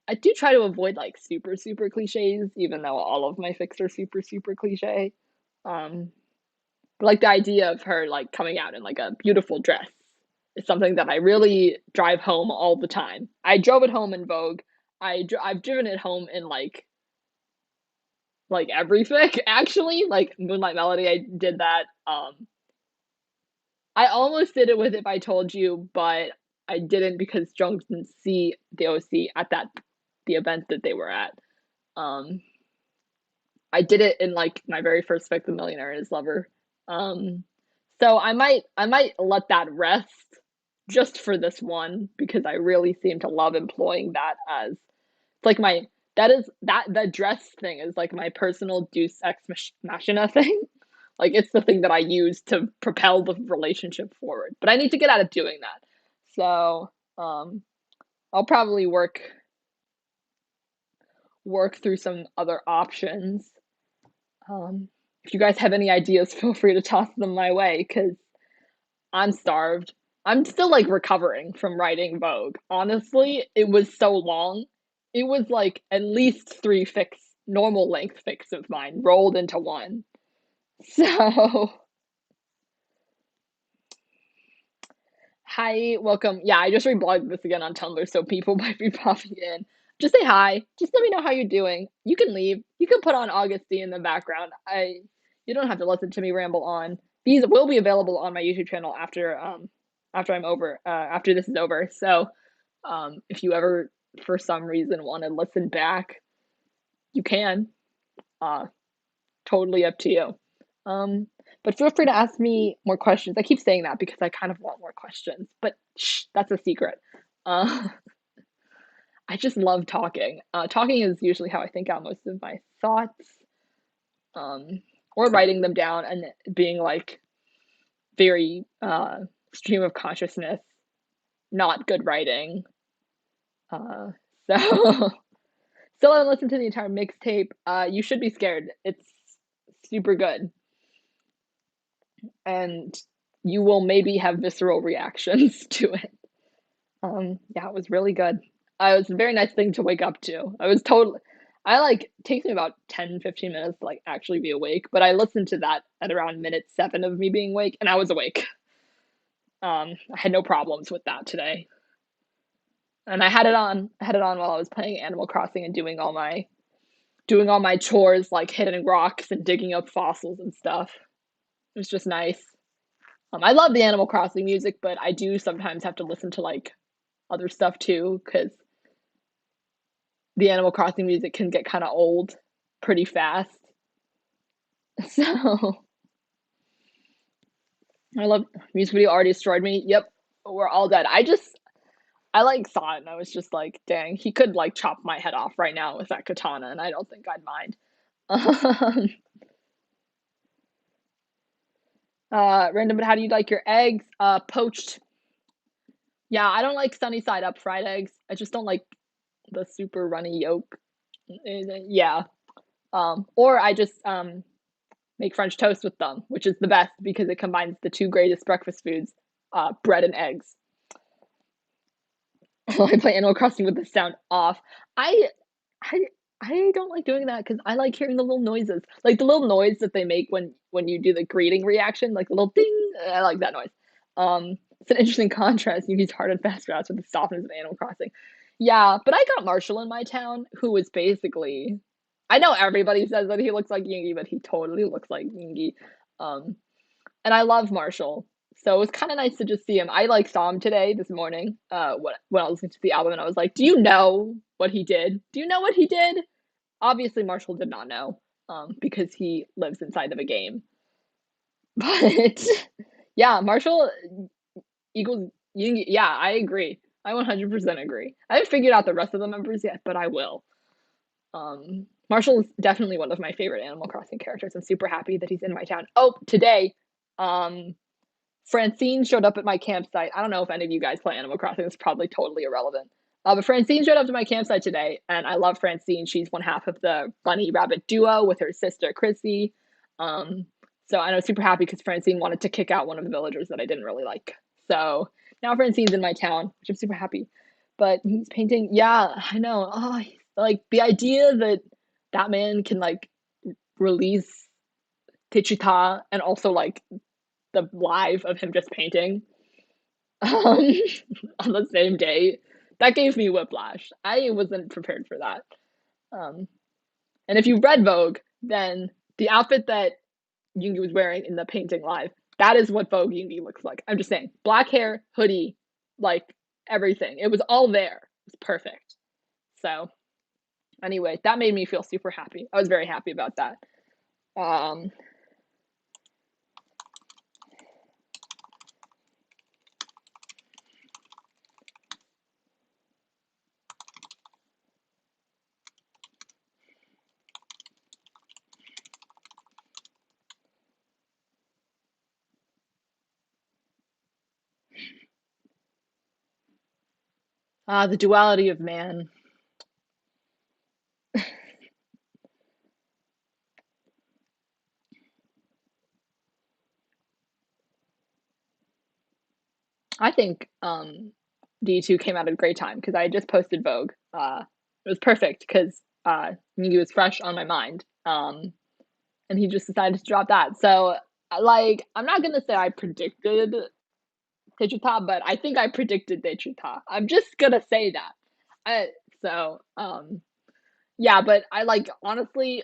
I do try to avoid like super cliches, even though all of my fics are super cliche. Um, but like the idea of her like coming out in like a beautiful dress is something that I really drive home all the time. I drove it home in Vogue. I've driven it home in like every fic actually. Like Moonlight Melody, I did that. I almost did it with If I Told You, but I didn't because Jung didn't see the OC at the event that they were at. Um, I did it in like my very first fic, The Millionaire and His Lover. Um, so I might let that rest just for this one because I really seem to love employing that as it's like my that is that the dress thing is like my personal Deus Ex Machina thing. Like it's the thing that I use to propel the relationship forward. But I need to get out of doing that. So I'll probably work through some other options. If you guys have any ideas, feel free to toss them my way because I'm starved. I'm still like recovering from writing Vogue. Honestly, it was so long. It was like at least three fics, normal length fics of mine rolled into one. So, hi, welcome. Yeah, I just reblogged this again on Tumblr, so people might be popping in. Just say hi. Just let me know how you're doing. You can leave. You can put on Augustine in the background. You don't have to listen to me ramble on. These will be available on my YouTube channel after this is over. So, if you ever for some reason want to listen back, you can. Uh, totally up to you. Um, but feel free to ask me more questions. I keep saying that because I kind of want more questions, but shh, that's a secret. Uh, I just love talking. Talking is usually how I think out most of my thoughts, um, or writing them down and being like very stream of consciousness, not good writing. Uh, so still haven't listened to the entire mixtape. You should be scared. It's super good, and you will maybe have visceral reactions to it. Yeah, it was really good. It was a very nice thing to wake up to. I like it takes me about 10-15 minutes to like actually be awake, but I listened to that at around minute 7 of me being awake, and I was awake. I had no problems with that today. And I had it on while I was playing Animal Crossing and doing all my chores like hitting rocks and digging up fossils and stuff. It was just nice. I love the Animal Crossing music, but I do sometimes have to listen to like other stuff too because the Animal Crossing music can get kind of old pretty fast. So I love music video already destroyed me. Yep, we're all dead. I like saw it and I was just like, dang, he could like chop my head off right now with that katana, and I don't think I'd mind. Um, Random, but how do you like your eggs? Poached. Yeah, I don't like sunny side up fried eggs. I just don't like the super runny yolk. Yeah. Or I just make French toast with them, which is the best because it combines the two greatest breakfast foods, bread and eggs. I play Animal Crossing with the sound off. I I I don't like doing that because I like hearing the little noises, like the little noise that they make when you do the greeting reaction, like the little ding. I like that noise. It's an interesting contrast. You use hard and fast routes with the softness of Animal Crossing. Yeah, but I got Marshall in my town, who is basically. I know everybody says that he looks like Yingy, but he totally looks like Yingy. Um, and I love Marshall. So it was kind of nice to just see him. I like saw him today, this morning, when I was listening to the album, and I was like, "Do you know what he did? Do you know what he did?" Obviously, Marshall did not know, because he lives inside of a game. But yeah, Marshall equals Ying. Yeah, I agree. I 100% agree. I haven't figured out the rest of the members yet, but I will. Marshall is definitely one of my favorite Animal Crossing characters. I'm super happy that he's in my town. Oh, today, um, Francine showed up at my campsite. I don't know if any of you guys play Animal Crossing. It's probably totally irrelevant. But Francine showed up to my campsite today, and I love Francine. She's one half of the Bunny Rabbit duo with her sister Chrissy. Um, so I know super happy because Francine wanted to kick out one of the villagers that I didn't really like. So now Francine's in my town, which I'm super happy. But he's painting. Yeah, I know. Oh, like the idea that that man can like release Tichita and also like the live of him just painting um, on the same day, that gave me whiplash. I wasn't prepared for that. Um, and if you read Vogue, then the outfit that Yoongi was wearing in the painting live, that is what Vogue Yoongi looks like. I'm just saying, black hair, hoodie, like everything. It was all there. It was perfect. So anyway, that made me feel super happy. I was very happy about that. Um, the duality of man. I think D2 came out at a great time because I just posted Vogue. It was perfect because Mingy was fresh on my mind. And he just decided to drop that. So, like, I'm not gonna say I predicted Techuta, but I think I predicted Techuta. I'm just gonna say that. I, so, yeah, but I like honestly,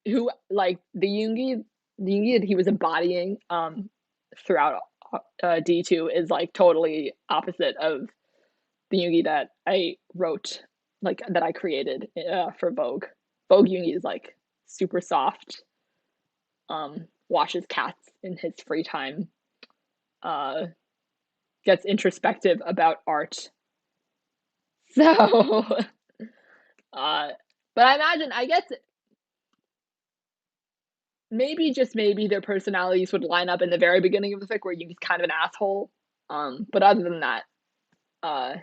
who like the Yoongi that he was embodying throughout D2 is like totally opposite of the Yoongi that I wrote, like that I created for Vogue. Vogue Yoongi is like super soft, washes cats in his free time, uh, gets introspective about art. So, uh, but I imagine, I guess maybe just maybe their personalities would line up in the very beginning of the fic where Yoongi's kind of an asshole. But other than that, uh,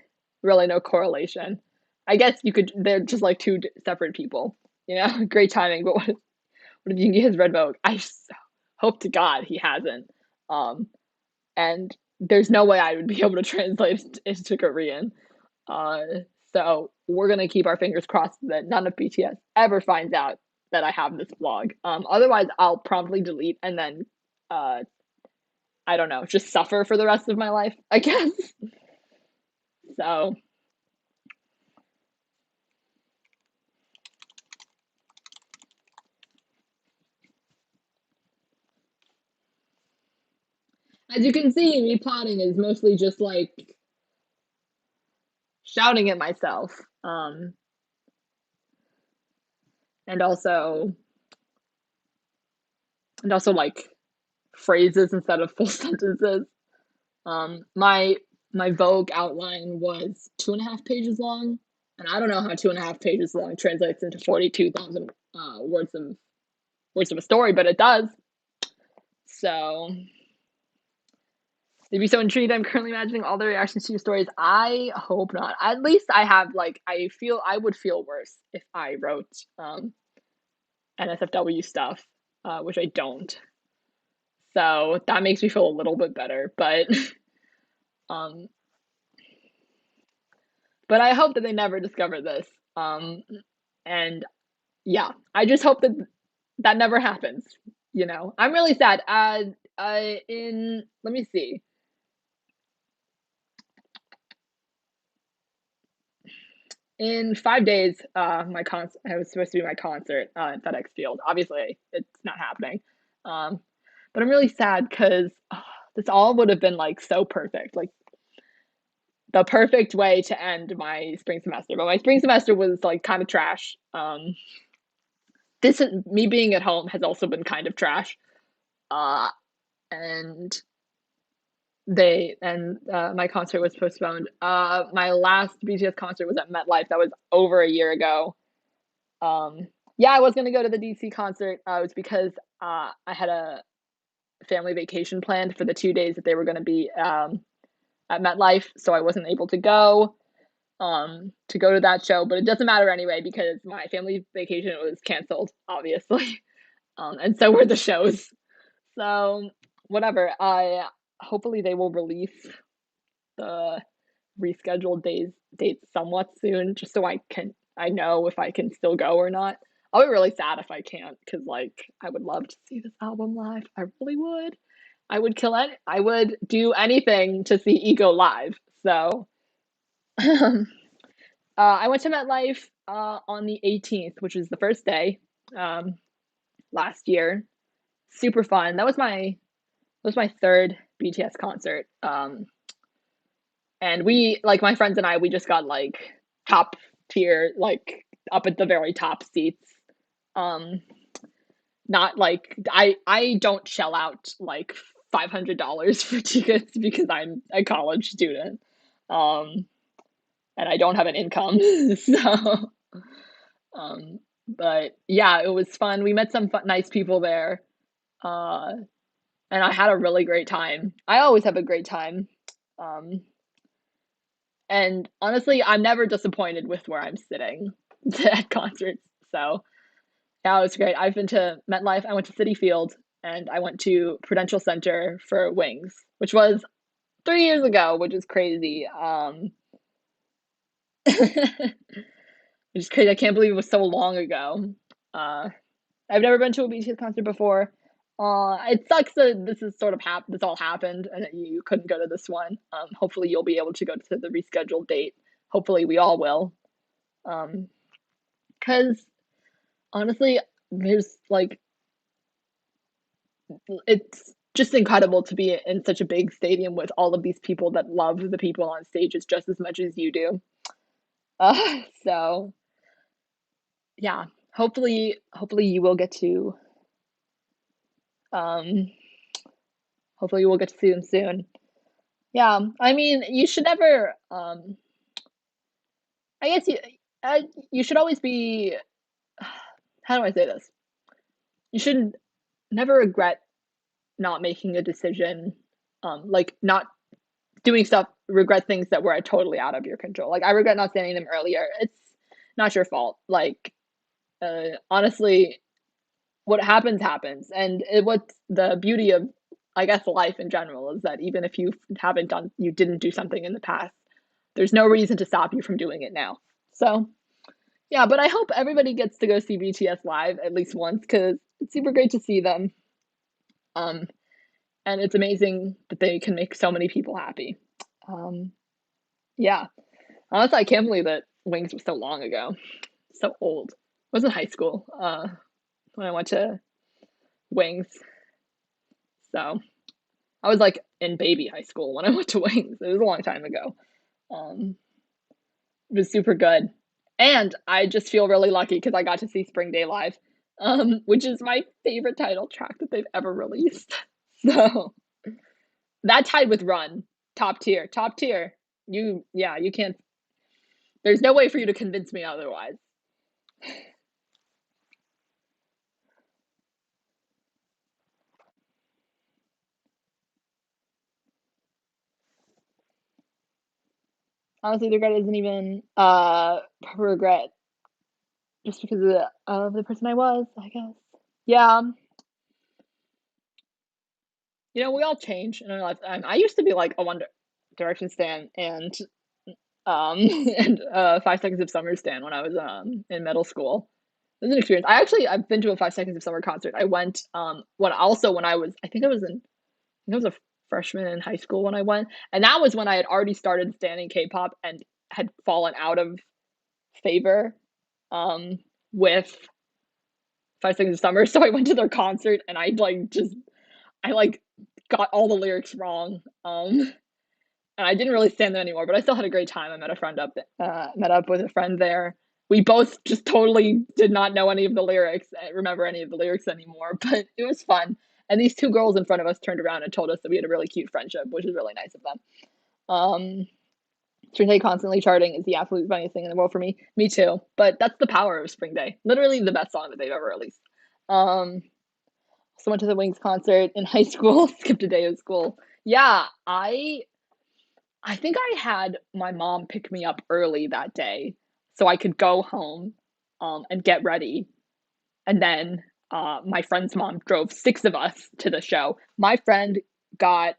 really no correlation. I guess you could. They're just like two separate people. You know, great timing. But what if Yoongi has read Vogue? I just hope to God he hasn't. Um, and there's no way I would be able to translate it into Korean. Uh, so we're gonna keep our fingers crossed that none of BTS ever finds out that I have this blog. Otherwise, I'll promptly delete and then, uh, I don't know, just suffer for the rest of my life, I guess. So as you can see, me plotting is mostly just like shouting at myself, and also like phrases instead of full sentences. My Vogue outline was 2.5 pages long, and I don't know how 2.5 pages long translates into 42,000 words of a story, but it does. So if you're so intrigued, I'm currently imagining all the reactions to your stories. I hope not. At least I have like I would feel worse if I wrote NSFW stuff, which I don't. So that makes me feel a little bit better, but um, but I hope that they never discover this. And yeah, I just hope that that never happens. You know, I'm really sad. In let me see. In 5 days, I was supposed to do my concert at FedEx Field. Obviously, it's not happening. Um, but I'm really sad because this all would have been like so perfect, like the perfect way to end my spring semester. But my spring semester was like kind of trash. This me being at home has also been kind of trash. Uh, and my concert was postponed. My last BTS concert was at MetLife. That was over a year ago. Um, yeah, I was gonna go to the DC concert. It was because I had a family vacation planned for the 2 days that they were gonna be at MetLife, so I wasn't able to go to that show. But it doesn't matter anyway because my family vacation was canceled, obviously, and so were the shows. So whatever. I hopefully they will release the rescheduled dates somewhat soon, just so I know if I can still go or not. I'll be really sad if I can't, because like I would love to see this album live. I really would. I would kill it. I would do anything to see Ego live. So I went to MetLife on the 18th, which is the first day um, last year. Super fun. That was my third BTS concert. And we like my friends and I, we just got like top tier, like up at the very top seats. Um, Not like I don't shell out like $500 for tickets because I'm a college student. Um, and I don't have an income. So, but yeah, it was fun. We met some nice people there. Uh, and I had a really great time. I always have a great time. Um, And honestly, I'm never disappointed with where I'm sitting at concerts. So yeah, it was great. I've been to MetLife, I went to Citi Field, and I went to Prudential Center for Wings, which was 3 years ago, which is crazy. Which is crazy. I can't believe it was so long ago. Uh, I've never been to a BTS concert before. It sucks that this all happened and that you couldn't go to this one. Hopefully you'll be able to go to the rescheduled date. Hopefully we all will. Um, because honestly, there's like it's just incredible to be in such a big stadium with all of these people that love the people on stages just as much as you do. So yeah, hopefully you will get to um hopefully you will get to see them soon. Yeah, I mean, you should never I guess you should always be how do I say this? You should never regret not making a decision, like not doing stuff, regret things that were totally out of your control. Like I regret not sending them earlier. It's not your fault. Like honestly, what happens happens, and what's the beauty of, I guess, life in general is that even if you didn't do something in the past, there's no reason to stop you from doing it now. So yeah, but I hope everybody gets to go see BTS live at least once because it's super great to see them. Um, and it's amazing that they can make so many people happy. Um, yeah. Honestly, I can't believe that Wings was so long ago. So old. I was in high school when I went to Wings. So I was like in baby high school when I went to Wings. It was a long time ago. Um, it was super good. And I just feel really lucky because I got to see Spring Day live, which is my favorite title track that they've ever released. So that tied with Run, top tier, top tier. Yeah, you can't. There's no way for you to convince me otherwise. Honestly, the regret isn't even regret, just because of the person I was, I guess. Yeah, we all change in our lifetime. I used to be like a Direction stan and and 5 Seconds of Summer stan when I was in middle school. It was an experience. I've been to a 5 Seconds of Summer concert. I went when I was I think I was a freshman in high school when I went, and that was when I had already started standing K-pop and had fallen out of favor um with 5 Seconds of Summer. So I went to their concert and I like got all the lyrics wrong. And I didn't really stand them anymore, but I still had a great time. I met up with a friend there. We both just totally did not know any of the lyrics, remember any of the lyrics anymore, but it was fun. And these two girls in front of us turned around and told us that we had a really cute friendship, which is really nice of them. Um, Spring Day constantly charting is the absolute funniest thing in the world for me. Me too. But that's the power of Spring Day. Literally the best song that they've ever released. Um, so went to the Wings concert in high school, skipped a day of school. Yeah, I think I had my mom pick me up early that day so I could go home and get ready. And then my friend's mom drove six of us to the show. My friend got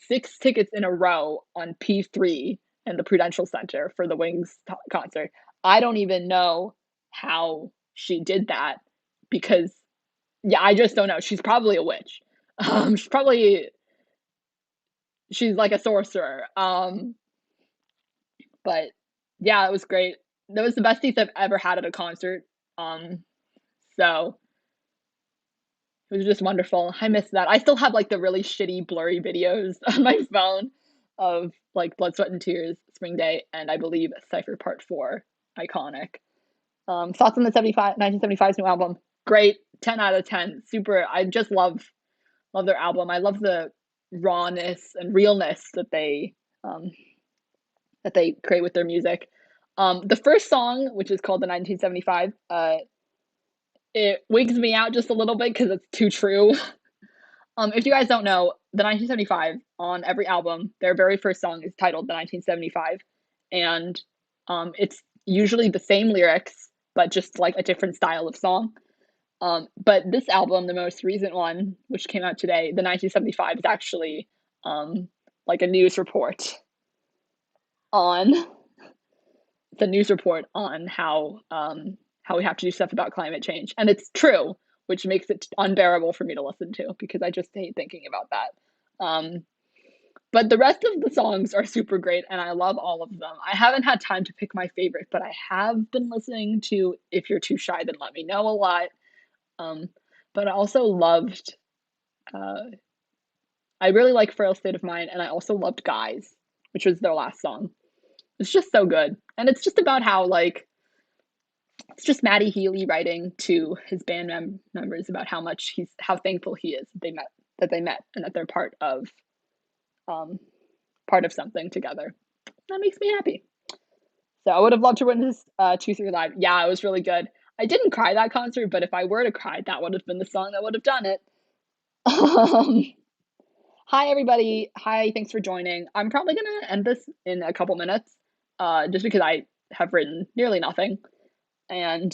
six tickets in a row on P3 in the Prudential Center for the Wings concert. I don't even know how she did that because, yeah, I just don't know. She's probably a witch. She's probably she's like a sorcerer. But yeah, it was great. That was the best seats I've ever had at a concert. Um, so it was just wonderful. I miss that. I still have like the really shitty blurry videos on my phone of like Blood, Sweat, and Tears, Spring Day, and I believe Cypher Part 4. Iconic. Thoughts on the 1975's new album? Great. 10 out of 10. Super. I just love their album. I love the rawness and realness um, that they create with their music. The first song, which is called the 1975, it wigs me out just a little bit because it's too true. If you guys don't know, the 1975 on every album, their very first song is titled the 1975, and it's usually the same lyrics but just like a different style of song. But this album, the most recent one, which came out today, the 1975, is actually like a news report on the news report on how we have to do stuff about climate change, and it's true, which makes it unbearable for me to listen to because I just hate thinking about that. But the rest of the songs are super great, and I love all of them. I haven't had time to pick my favorite, but I have been listening to "If You're Too Shy, Then Let Me Know" a lot. Um, but I also loved. I really like "Frail State of Mind," and I also loved "Guys," which was their last song. It's just so good, and it's just about how like it's just Matty Healy writing to his band members about how thankful he is that they met and that they're um part of something together. That makes me happy. So I would have loved to witness 2-3 live. Yeah, it was really good. I didn't cry that concert, but if I were to cry, that would have been the song that would have done it. Um, Hi everybody. Hi, thanks for joining. I'm probably gonna end this in a couple minutes, just because I have written nearly nothing. And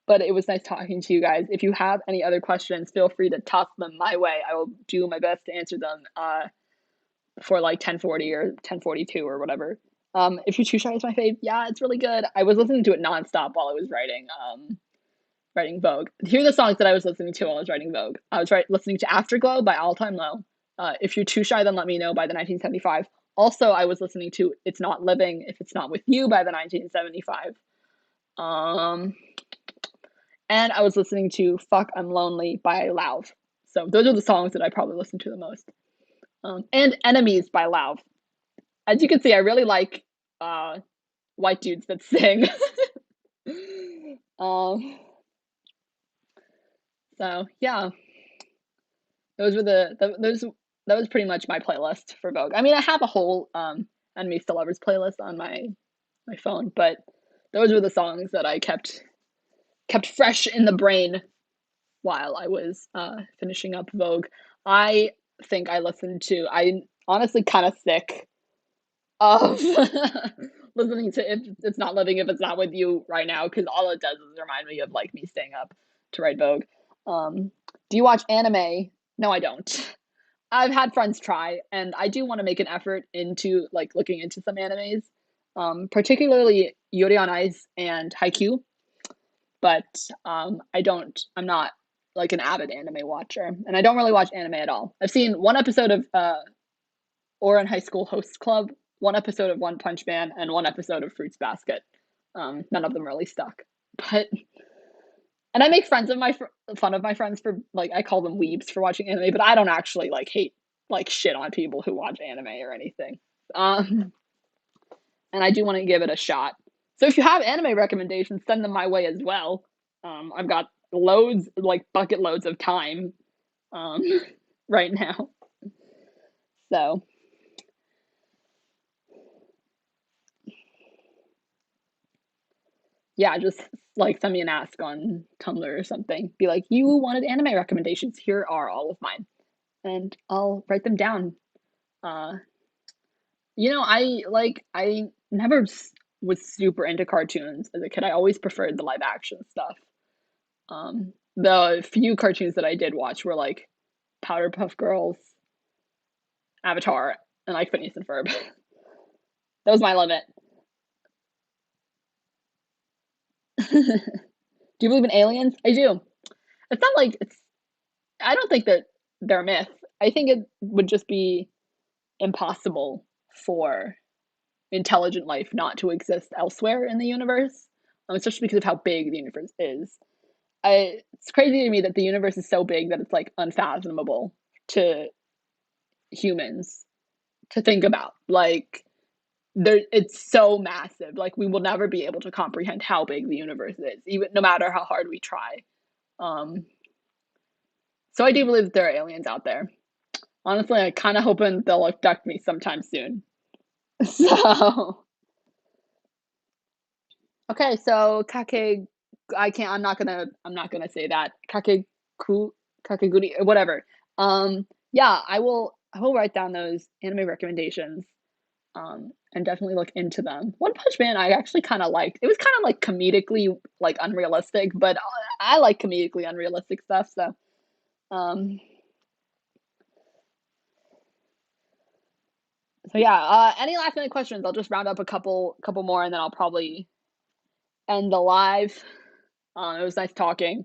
but it was nice talking to you guys. If you have any other questions, feel free to toss them my way. I will do my best to answer them before like 10:40 or 10:42 or whatever. If You Too Shy is my fave, yeah, it's really good. I was listening to it nonstop while I was writing Vogue. Here are the songs that I was listening to while I was writing Vogue. I was listening to Afterglow by All Time Low. If You're Too Shy, Then Let Me Know by the 1975. Also, I was listening to It's Not Living If It's Not With You by the 1975. Um, and I was listening to Fuck I'm Lonely by Lauv. So those are the songs that I probably listen to the most. And Enemies by Lauv. As you can see, I really like white dudes that sing. um, so yeah, those were those that was pretty much my playlist for Vogue. I mean, I have a whole Enemies to Lovers playlist on my phone, but those were the songs that I kept fresh in the brain while I was finishing up Vogue. I think I honestly kind of sick of listening to If It's Not Living If It's Not With You right now because all it does is remind me of like me staying up to write Vogue. Do you watch anime? No, I don't. I've had friends try, and I do want to make an effort into like looking into some animes, particularly Yuri on Ice and Haikyuu. But I'm not like an avid anime watcher, and I don't really watch anime at all. I've seen one episode of Ouran High School Host Club, one episode of One Punch Man, and one episode of Fruits Basket. None of them really stuck. But and I make fun of my friends for like I call them weebs for watching anime, but I don't actually like hate like shit on people who watch anime or anything. Um, and I do want to give it a shot. So if you have anime recommendations, send them my way as well. I've got loads, like bucket loads of time um, right now. So yeah, just like send me an ask on Tumblr or something. Be like, you wanted anime recommendations. Here are all of mine, and I'll write them down. Uh, I never was super into cartoons as a kid. I always preferred the live action stuff. The few cartoons that I did watch were like Powderpuff Girls, Avatar, and like Phineas and Ferb. That was my limit. Do you believe in aliens? I do. It's not like it's. I don't think that they're a myth. I think it would just be impossible for intelligent life not to exist elsewhere in the universe, especially because of how big the universe is. It's crazy to me that the universe is so big that it's like unfathomable to humans to think about. Like it's so massive. Like we will never be able to comprehend how big the universe is, even no matter how hard we try. Um, so I do believe that there are aliens out there. Honestly, I kind of hoping they'll abduct me sometime soon. So okay, so Kake, I'm not gonna say that. Kakeguri, whatever. Yeah, I will write down those anime recommendations, and definitely look into them. One Punch Man, I actually kind of liked. It was kind of like comedically, like unrealistic, but I like comedically unrealistic stuff. So, um, so yeah. Any last minute questions? I'll just round up a couple more, and then I'll probably end the live. It was nice talking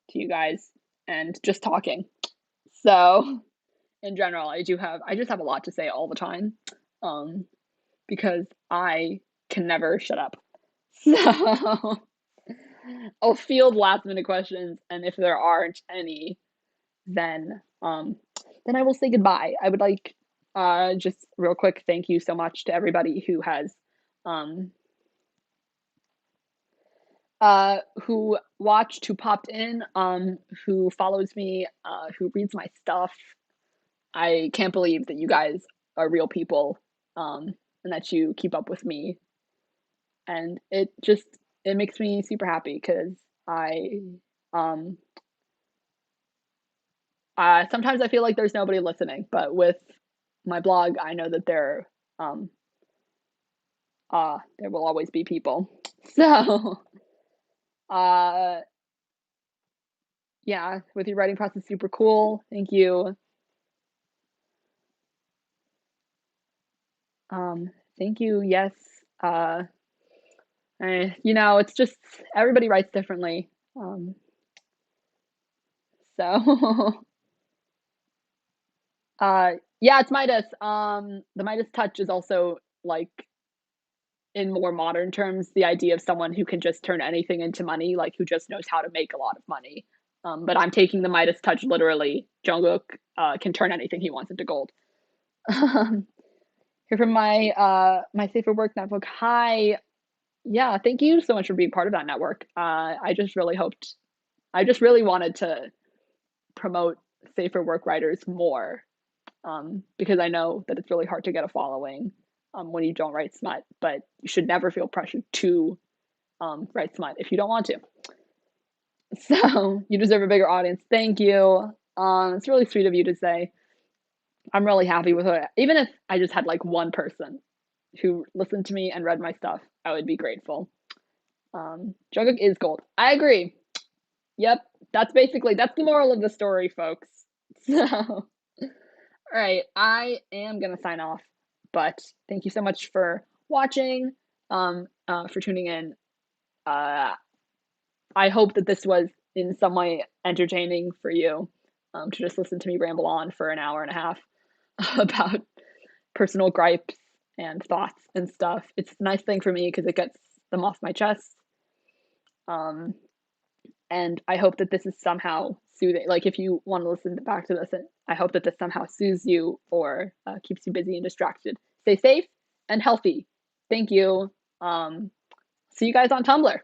to you guys and just talking. So, in general, I just have a lot to say all the time, um, because I can never shut up. So, I'll field last minute questions, and if there aren't any, then I will say goodbye. I would like just real quick thank you so much to everybody um who watched, who popped in, who follows me, who reads my stuff. I can't believe that you guys are real people, and that you keep up with me. And it makes me super happy because I um sometimes I feel like there's nobody listening, but with my blog, I know that um there will always be people. So uh yeah, with your writing process, super cool. Thank you. Um, thank you. Yes. Uh, it's just everybody writes differently. So yeah, it's Midas. The Midas touch is also like in more modern terms, the idea of someone who can just turn anything into money, like who just knows how to make a lot of money. But I'm taking the Midas touch literally. Jungkook can turn anything he wants into gold. Here from my Safer Work network. Hi, yeah, thank you so much for being part of that network. I just really wanted to promote safer work writers more, because I know that it's really hard to get a following when you don't write smut, but you should never feel pressured to write smut if you don't want to. So you deserve a bigger audience. Thank you. It's really sweet of you to say. I'm really happy with it. Even if I just had like one person who listened to me and read my stuff, I would be grateful. Jungkook is gold. I agree. Yep, that's the moral of the story, folks. So, all right, I am gonna sign off, but thank you so much for watching, for tuning in. Uh, I hope that this was in some way entertaining for you, to just listen to me ramble on for an hour and a half about personal gripes and thoughts and stuff. It's a nice thing for me because it gets them off my chest. Um, and I hope that this is somehow soothing. Like, if you want to listen back to this, I hope that this somehow soothes you or keeps you busy and distracted. Stay safe and healthy. Thank you. See you guys on Tumblr.